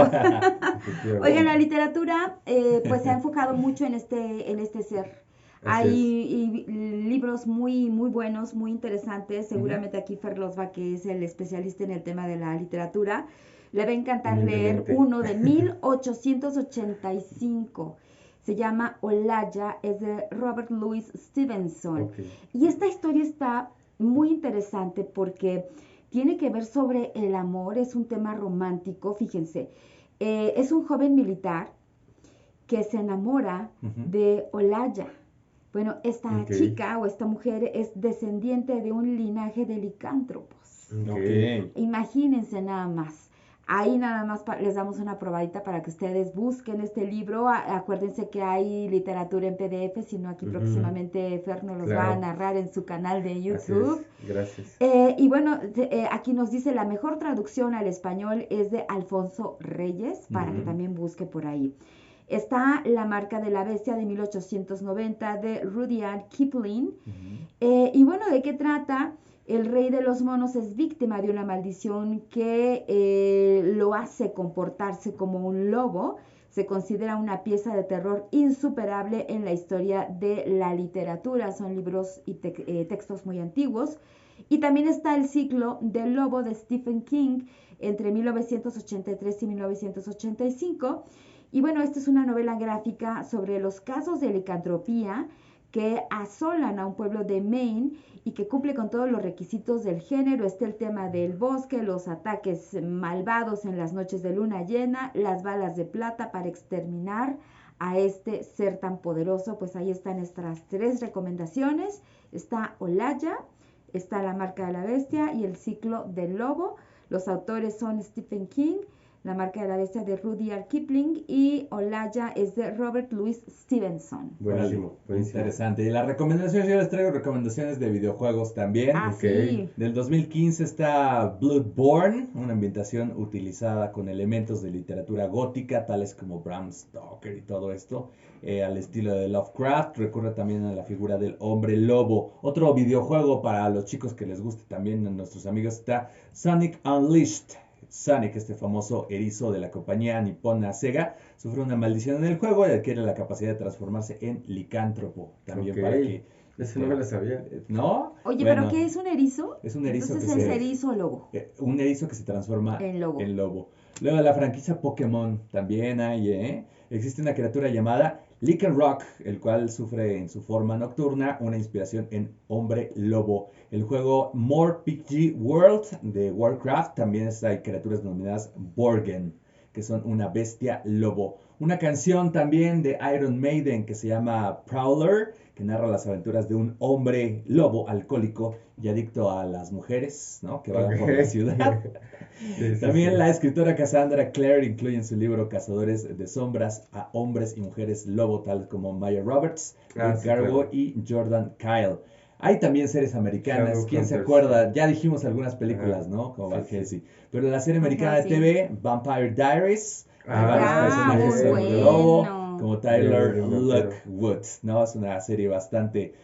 oigan, la literatura pues se ha enfocado mucho en este ser. Hay libros muy buenos, muy interesantes. Seguramente aquí Fer Losba, que es el especialista en el tema de la literatura, le va a encantar leer uno de 1885. Se llama Olaya, es de Robert Louis Stevenson. Y esta historia está muy interesante porque tiene que ver sobre el amor, es un tema romántico, fíjense. Es un joven militar que se enamora de Olaya. Bueno, esta chica o esta mujer es descendiente de un linaje de licántropos. Imagínense nada más. Ahí nada más les damos una probadita para que ustedes busquen este libro. Acuérdense que hay literatura en PDF, sino aquí próximamente Fer nos los va a narrar en su canal de YouTube. Gracias. Y bueno, aquí nos dice la mejor traducción al español es de Alfonso Reyes, para que también busque por ahí. Está La marca de la bestia de 1890 de Rudyard Kipling. Y bueno, ¿de qué trata? El rey de los monos es víctima de una maldición que lo hace comportarse como un lobo. Se considera una pieza de terror insuperable en la historia de la literatura. Son libros y textos muy antiguos. Y también está El ciclo del lobo de Stephen King entre 1983 y 1985. Y bueno, esta es una novela gráfica sobre los casos de licantropía que asolan a un pueblo de Maine y que cumple con todos los requisitos del género. Está el tema del bosque, los ataques malvados en las noches de luna llena, las balas de plata para exterminar a este ser tan poderoso. Pues ahí están nuestras 3 recomendaciones. Está Olaya, está La marca de la bestia y El ciclo del lobo. Los autores son Stephen King, La marca de la bestia de Rudyard Kipling y Olaya es de Robert Louis Stevenson. Buenísimo. Interesante. Y las recomendaciones, yo les traigo recomendaciones de videojuegos también. Sí. Del 2015 está Bloodborne, una ambientación utilizada con elementos de literatura gótica, tales como Bram Stoker y todo esto, al estilo de Lovecraft. Recurre también a la figura del hombre lobo. Otro videojuego para los chicos que les guste también, a nuestros amigos, está Sonic Unleashed. Sonic, este famoso erizo de la compañía nipona Sega, sufre una maldición en el juego y adquiere la capacidad de transformarse en licántropo. También para que... Eso no me lo sabía. ¿No? Oye, Bueno, ¿pero qué es un erizo? es un erizo Entonces que es se... erizo o lobo. un erizo que se transforma En lobo. en lobo. Luego la franquicia Pokémon también hay, existe una criatura llamada Lycanroc, el cual sufre en su forma nocturna una inspiración en hombre lobo. El juego More PG World de Warcraft también hay criaturas denominadas Borgen, que son una bestia lobo. Una canción también de Iron Maiden que se llama Prowler, que narra las aventuras de un hombre lobo alcohólico y adicto a las mujeres, ¿no? Que vagan por la ciudad. También la escritora Cassandra Clare incluye en su libro Cazadores de Sombras a hombres y mujeres lobo, tales como Maya Roberts, Rick Garbo y Jordan Kyle. Hay también series americanas, ¿quién se acuerda? Ya dijimos algunas películas, ¿no? Como Van Helsing. Pero la serie americana de TV, Vampire Diaries, hay varios personajes sobre lobo, como Tyler Lockwood, ¿no? Es una serie bastante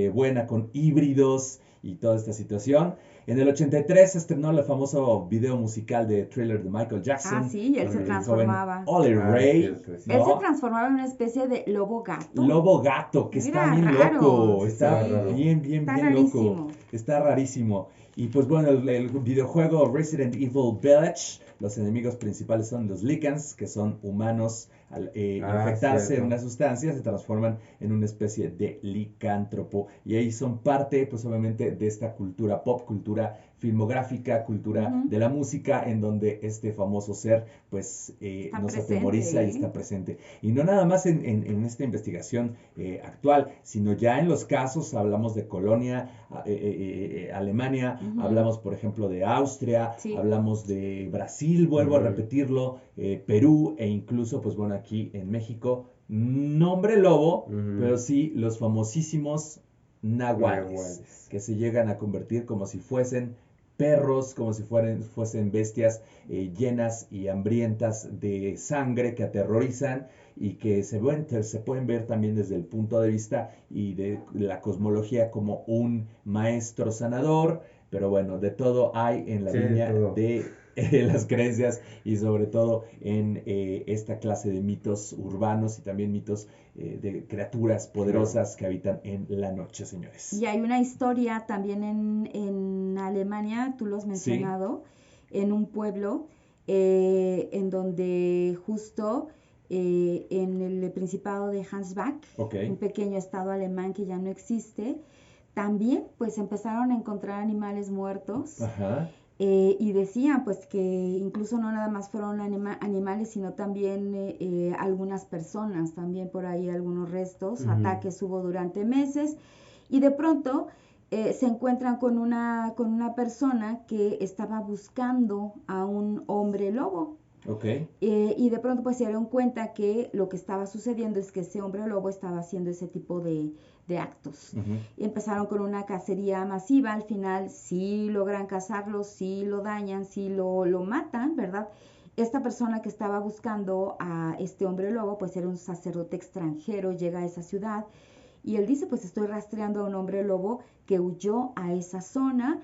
buena, con híbridos y toda esta situación. En el 83 se estrenó el famoso video musical de Thriller de Michael Jackson. Ah, sí, y él se transformaba. Ollie Ray. Cierto, sí. Él se transformaba en una especie de lobo gato. Lobo gato, que Mira, está bien raro. loco. Está Sí. bien rarísimo. loco. Está rarísimo. Y pues bueno, el videojuego Resident Evil Village, los enemigos principales son los Lycans, que son humanos. Al infectarse en una sustancia se transforman en una especie de licántropo, y ahí son parte pues obviamente de esta cultura pop, cultura filmográfica, cultura de la música, en donde este famoso ser pues nos atemoriza y está presente. Y no nada más en esta investigación actual, sino ya en los casos, hablamos de Colonia, Alemania, hablamos por ejemplo de Austria, hablamos de Brasil, vuelvo a repetirlo, Perú, e incluso pues bueno aquí en México, no hombre lobo, pero sí los famosísimos nahuales, que se llegan a convertir como si fuesen perros, como si fuesen bestias llenas y hambrientas de sangre, que aterrorizan y que se pueden ver también desde el punto de vista y de la cosmología como un maestro sanador. Pero bueno, de todo hay en la línea de las creencias, y sobre todo en esta clase de mitos urbanos y también mitos de criaturas poderosas que habitan en la noche, señores. Y hay una historia también en Alemania, tú lo has mencionado, en un pueblo en donde justo en el Principado de Ansbach, un pequeño estado alemán que ya no existe, también pues empezaron a encontrar animales muertos. Y decían pues que incluso no nada más fueron animales, sino también algunas personas, también por ahí algunos restos, ataques hubo durante meses, y de pronto se encuentran con una persona que estaba buscando a un hombre lobo. Y de pronto pues se dieron cuenta que lo que estaba sucediendo es que ese hombre lobo estaba haciendo ese tipo de actos. Y empezaron con una cacería masiva. Al final sí logran cazarlo, sí lo dañan, sí lo matan, ¿verdad? Esta persona que estaba buscando a este hombre lobo pues era un sacerdote extranjero, llega a esa ciudad y él dice pues estoy rastreando a un hombre lobo que huyó a esa zona.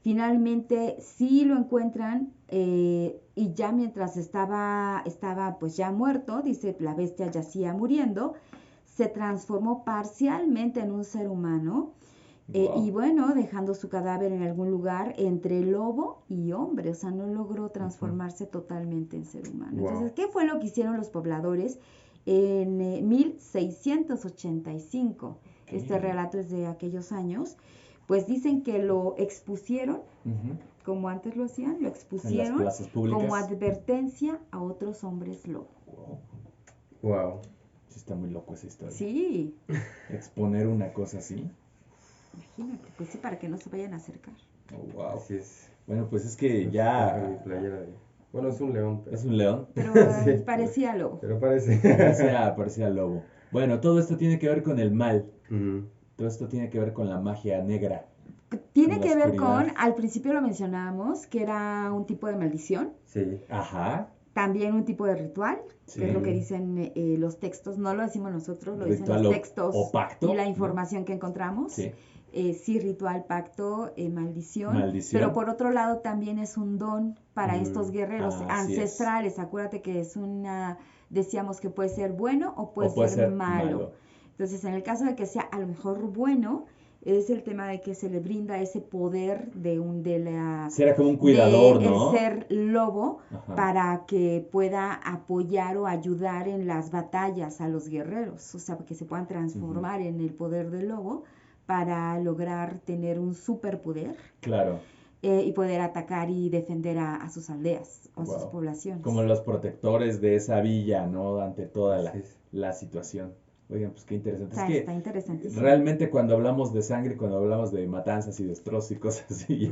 Finalmente sí lo encuentran y ya mientras estaba pues ya muerto, dice la bestia yacía muriendo, se transformó parcialmente en un ser humano y bueno, dejando su cadáver en algún lugar entre lobo y hombre, o sea, no logró transformarse totalmente en ser humano. Entonces, ¿qué fue lo que hicieron los pobladores en 1685? Este relato es de aquellos años. Pues dicen que lo expusieron, como antes lo hacían, lo expusieron como advertencia a otros hombres lobo. Wow. Sí, está muy loco esa historia. Sí. Exponer una cosa así. Imagínate, pues sí, para que no se vayan a acercar. Oh, wow. Así es. Bueno, pues es que ya... Bueno, es un león. Es un león. Pero parecía lobo. Pero parece. Parecía lobo. Bueno, todo esto tiene que ver con el mal. Todo esto tiene que ver con la magia negra. Tiene que ver con, al principio lo mencionábamos, que era un tipo de maldición. Sí. Ajá. También un tipo de ritual, Sí. que es lo que dicen los textos, no lo decimos nosotros, lo dicen Ritual los textos o pacto, y la ¿no? información que encontramos. Sí. Sí, ritual, pacto, maldición. Maldición. Pero por otro lado también es un don para estos guerreros Así es. ancestrales. Acuérdate que es decíamos que puede ser bueno o puede puede ser ser malo. Entonces, en el caso de que sea a lo mejor bueno, es el tema de que se le brinda ese poder Será como un cuidador, ¿no? el ser lobo, Ajá. para que pueda apoyar o ayudar en las batallas a los guerreros, o sea, que se puedan transformar en el poder del lobo para lograr tener un superpoder. Claro. Y poder atacar y defender a sus aldeas o a sus Wow. poblaciones. Como los protectores de esa villa, ¿no? Ante toda Así es. la situación. Oigan, pues qué interesante. O sea, Es que está interesantísimo. realmente cuando hablamos de sangre, cuando hablamos de matanzas y destrozos y cosas así,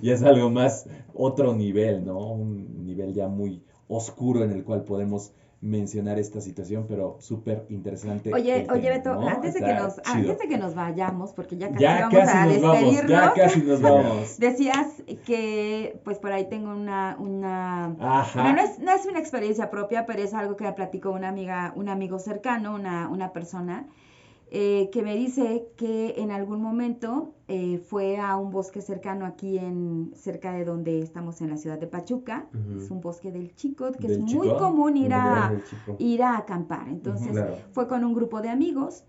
ya es algo más, otro nivel, ¿no? Un nivel ya muy oscuro en el cual podemos mencionar esta situación, pero súper interesante. Oye, el tema, Beto, ¿no? antes de que nos vayamos, porque ya casi Ya vamos casi a nos vamos, despedirnos, ya casi nos vamos. decías que pues por ahí tengo Ajá. bueno, no es una experiencia propia, pero es algo que me platicó una amiga, un amigo cercano, una persona, que me dice que en algún momento fue a un bosque cercano aquí cerca de donde estamos en la ciudad de Pachuca. Es un bosque del Chicot, que es muy común ir a acampar. Entonces Claro. fue con un grupo de amigos.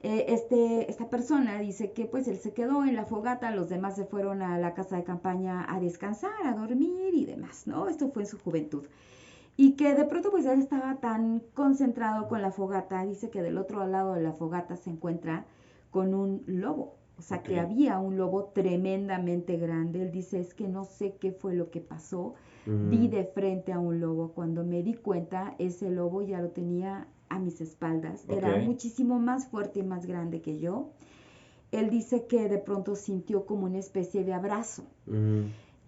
Esta persona dice que pues él se quedó en la fogata, los demás se fueron a la casa de campaña a descansar, a dormir y demás, ¿no? Esto fue en su juventud. Y que de pronto pues él estaba tan concentrado con la fogata, dice que del otro lado de la fogata se encuentra con un lobo. O sea, que había un lobo tremendamente grande. Él dice, es que no sé qué fue lo que pasó. Vi de frente a un lobo. Cuando me di cuenta, ese lobo ya lo tenía a mis espaldas. Era muchísimo más fuerte y más grande que yo. Él dice que de pronto sintió como una especie de abrazo.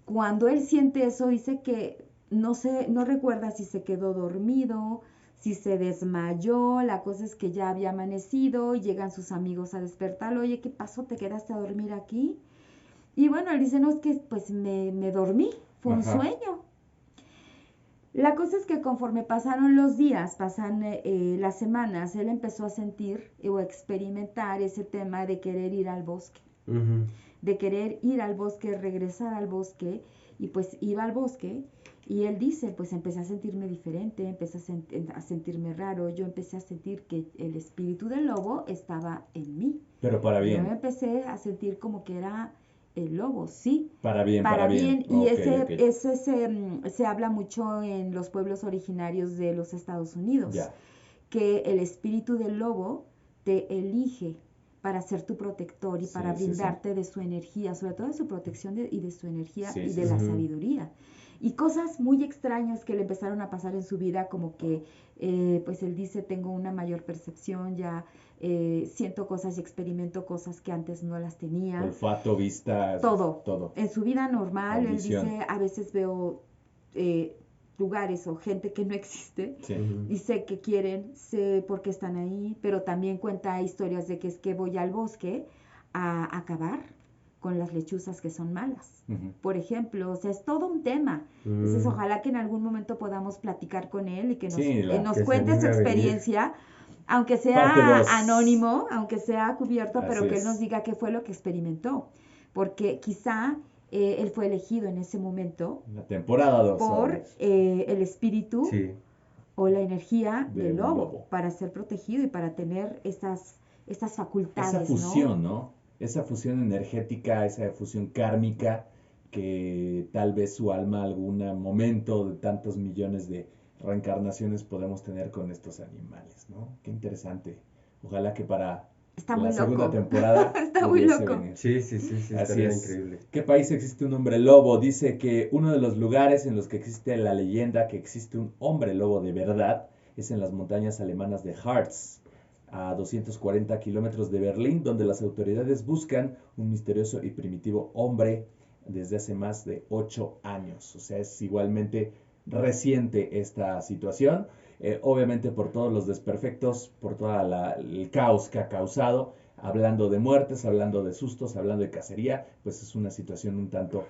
Cuando él siente eso, dice que no recuerda si se quedó dormido, si se desmayó. La cosa es que ya había amanecido y llegan sus amigos a despertarlo. Oye, ¿qué pasó? ¿Te quedaste a dormir aquí? Y bueno, él dice, no, es que pues me dormí, fue un sueño. La cosa es que conforme pasaron los días, pasan las semanas, él empezó a sentir o a experimentar ese tema de querer ir al bosque. De querer ir al bosque, regresar al bosque, y pues iba al bosque. Y él dice, pues empecé a sentirme diferente, empecé a sentirme raro, yo empecé a sentir que el espíritu del lobo estaba en mí. Pero para bien. Yo empecé a sentir como que era el lobo, sí. Para bien. Y ese se habla mucho en los pueblos originarios de los Estados Unidos. Que el espíritu del lobo te elige para ser tu protector y para brindarte de su energía, sobre todo de su protección y de su energía y de la sabiduría. Y cosas muy extrañas que le empezaron a pasar en su vida, como que, pues él dice, tengo una mayor percepción, ya siento cosas y experimento cosas que antes no las tenía. Olfato, vista, todo. En su vida normal, audición. Él dice, a veces veo lugares o gente que no existe y sé que quieren, sé por qué están ahí, pero también cuenta historias de que es que voy al bosque a acabar con las lechuzas que son malas. Por ejemplo, o sea, es todo un tema. Entonces, ojalá que en algún momento podamos platicar con él y que nos cuente su experiencia, aunque sea anónimo, aunque sea cubierto, pero que él nos diga qué fue lo que experimentó. Porque quizá él fue elegido en ese momento la temporada 2 por el espíritu o la energía del lobo para ser protegido y para tener estas facultades. Esa fusión, ¿no? Esa fusión energética, esa fusión kármica que tal vez su alma algún momento de tantos millones de reencarnaciones podemos tener con estos animales, ¿no? Qué interesante. Ojalá que para la segunda temporada está muy loco. Venir. Sí, estaría increíble. ¿Qué país existe un hombre lobo? Dice que uno de los lugares en los que existe la leyenda que existe un hombre lobo de verdad es en las montañas alemanas de Harz, a 240 kilómetros de Berlín, donde las autoridades buscan un misterioso y primitivo hombre desde hace más de 8 años. O sea, es igualmente reciente esta situación. Obviamente por todos los desperfectos, por todo el caos que ha causado, hablando de muertes, hablando de sustos, hablando de cacería, pues es una situación un tanto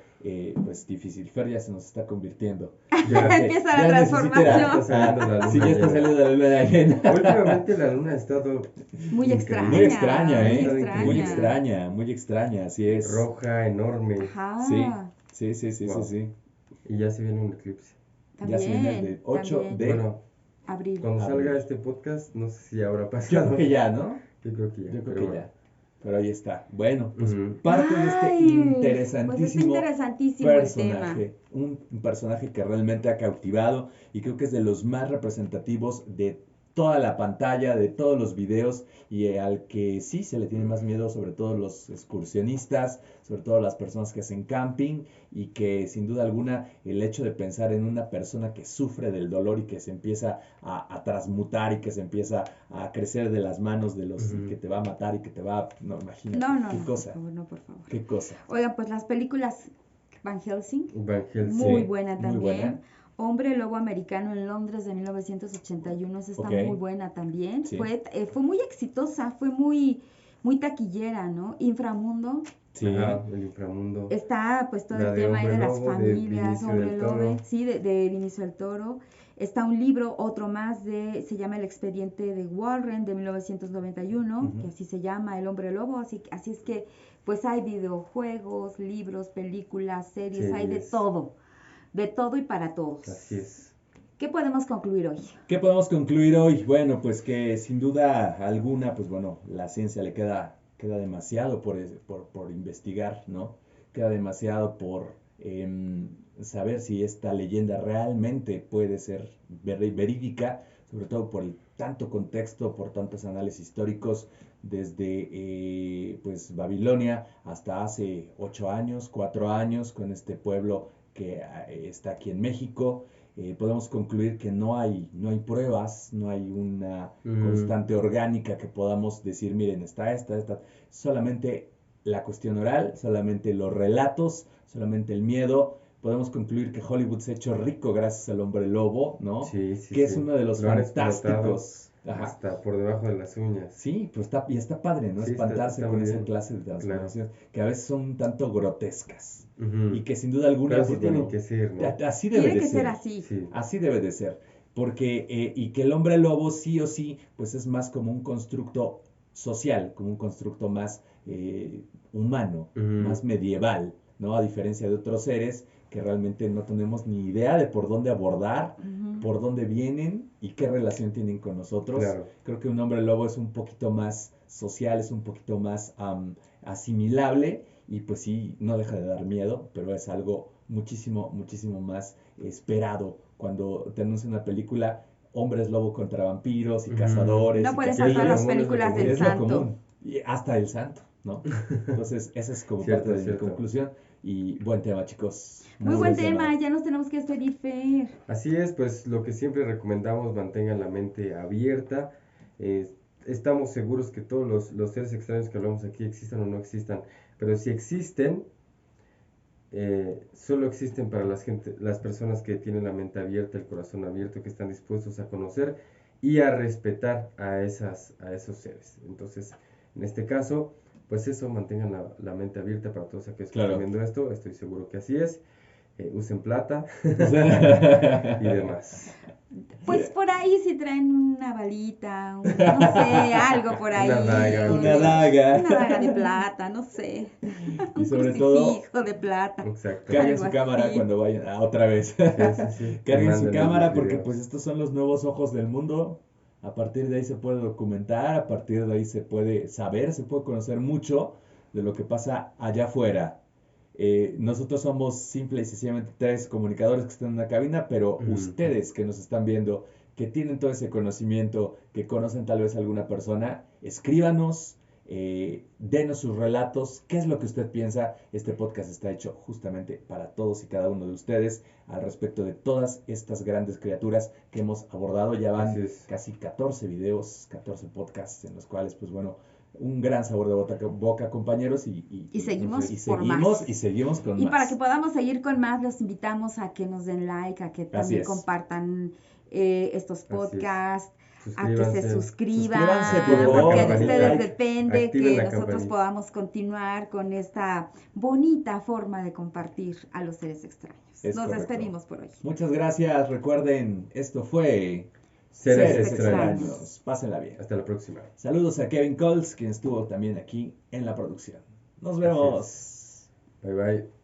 pues difícil. Fer ya se nos está convirtiendo. Empieza la transformación. Sí, ya está saliendo la luna llena. Últimamente la luna ha estado Muy extraña. Muy extraña, muy ¿eh? extraña. Muy extraña, así es. roja, enorme. Ajá. Sí. Wow. Y ya se viene un eclipse. También, Ya se viene el 8 también. de Bueno, Abril. cuando Abril. salga este podcast, no sé si habrá Yo pasado. creo que ya, ¿no? Yo creo que ya. Yo creo pero que bueno. ya. Pero ahí está. Bueno, pues Ujú. parte de este Ay, interesantísimo pues está interesantísimo el tema. personaje. Un personaje que realmente ha cautivado y creo que es de los más representativos de toda la pantalla, de todos los videos y al que sí se le tiene más miedo, sobre todo los excursionistas, sobre todo las personas que hacen camping y que sin duda alguna el hecho de pensar en una persona que sufre del dolor y que se empieza a transmutar y que se empieza a crecer de las manos de los Ujú. que te va a matar y que te va a... No, imagínate, No, qué cosa, por favor, no, por favor. qué cosa. Oigan, pues las películas Van Helsing, Van Helsing. muy Sí, buena muy también. buena. Hombre Lobo Americano en Londres de 1981, esa está Ok. muy buena también. Sí. Fue muy exitosa, fue muy taquillera, ¿no? Inframundo, Sí, Ajá, el inframundo. está pues todo La el de tema ahí de Hombre las Lobo, de familias, Vinicio Hombre del Lobo, Toro. sí, de Vinicio del Toro. Está un libro, otro más, se llama El expediente de Warren de 1991, Ujú. que así se llama, El Hombre Lobo, así es que pues hay videojuegos, libros, películas, series, hay de todo y para todos. Así es. ¿Qué podemos concluir hoy? ¿Qué podemos concluir hoy? Bueno, pues que sin duda alguna, pues bueno, la ciencia le queda demasiado por investigar, ¿no? Queda demasiado por saber si esta leyenda realmente puede ser verídica, sobre todo por el tanto contexto, por tantos análisis históricos, desde pues Babilonia hasta hace 8 años, 4 años, con este pueblo que está aquí en México. Podemos concluir que no hay pruebas, no hay una constante orgánica que podamos decir, miren, está esta, solamente la cuestión oral, solamente los relatos, solamente el miedo. Podemos concluir que Hollywood se ha hecho rico gracias al Hombre Lobo, ¿no? Sí, sí, que sí. es uno de los Lo han fantásticos. Ajá. Hasta por debajo de las uñas. Sí, pues está padre, ¿no? Sí, Espantarse está con muy esa bien. clase de transformaciones que a veces son un tanto grotescas Ujú. y que sin duda alguna, Pero sí pues, tienen bueno, que ser, ¿no? así debe Tiene de que ser ser. así. Sí. Así debe de ser, porque y que el hombre lobo sí o sí, pues es más como un constructo social, como un constructo más humano, Ujú. más medieval, ¿no? A diferencia de otros seres que realmente no tenemos ni idea de por dónde abordar, Ujú. por dónde vienen y qué relación tienen con nosotros. Claro. Creo que un hombre lobo es un poquito más social, es un poquito más asimilable y pues sí, no deja de dar miedo, pero es algo muchísimo más esperado cuando te anuncia una película, hombres lobo contra vampiros y Ujú. cazadores. No y puede Sí, faltar es las lo común, películas del es lo santo. común, y hasta el santo, ¿no? Entonces, esa es como Cierto, parte de mi cierto. conclusión y buen tema, chicos. Muy buen tema, ya nos tenemos que despedir, Fer. Así es, pues lo que siempre recomendamos, mantengan la mente abierta. Estamos seguros que todos los seres extraños que hablamos aquí existan o no existan, pero si existen, solo existen para las personas que tienen la mente abierta, el corazón abierto, que están dispuestos a conocer y a respetar a esos seres. Entonces, en este caso, pues eso, mantengan la mente abierta para todos aquellos que Claro. están viendo esto. Estoy seguro que así es. Usen plata y demás. Pues por ahí si traen una balita, no sé, algo por ahí. Una daga. Una daga. Una daga de plata, no sé. Y Un sobre todo, crucifijo de plata. Exacto. carguen Algo su cámara así. cuando vayan. Otra vez. Sí. Carguen su Mándenos cámara los porque videos. pues estos son los nuevos ojos del mundo. A partir de ahí se puede documentar, a partir de ahí se puede saber, se puede conocer mucho de lo que pasa allá afuera. Nosotros somos simple y sencillamente 3 comunicadores que están en una cabina, pero Ujú. ustedes que nos están viendo, que tienen todo ese conocimiento, que conocen tal vez a alguna persona, escríbanos, denos sus relatos, qué es lo que usted piensa. Este podcast está hecho justamente para todos y cada uno de ustedes al respecto de todas estas grandes criaturas que hemos abordado. Ya van Así es. casi 14 videos, 14 podcasts en los cuales, pues bueno, un gran sabor de boca, compañeros, y seguimos por seguimos más. y seguimos con Y más. para que podamos seguir con más, los invitamos a que nos den like, a que también es. compartan estos Así es. podcasts, a que se Suscríbanse. suscriban, Suscríbanse, por favor. porque de Campanita. ustedes depende Activen que la nosotros campanita. podamos continuar con esta bonita forma de compartir a los seres extraños. Es Nos correcto. despedimos por hoy. Muchas gracias. Recuerden, esto fue Seres extraños. Pásenla bien. Hasta la próxima. Saludos a Kevin Coles, quien estuvo también aquí en la producción. Nos vemos. Bye bye.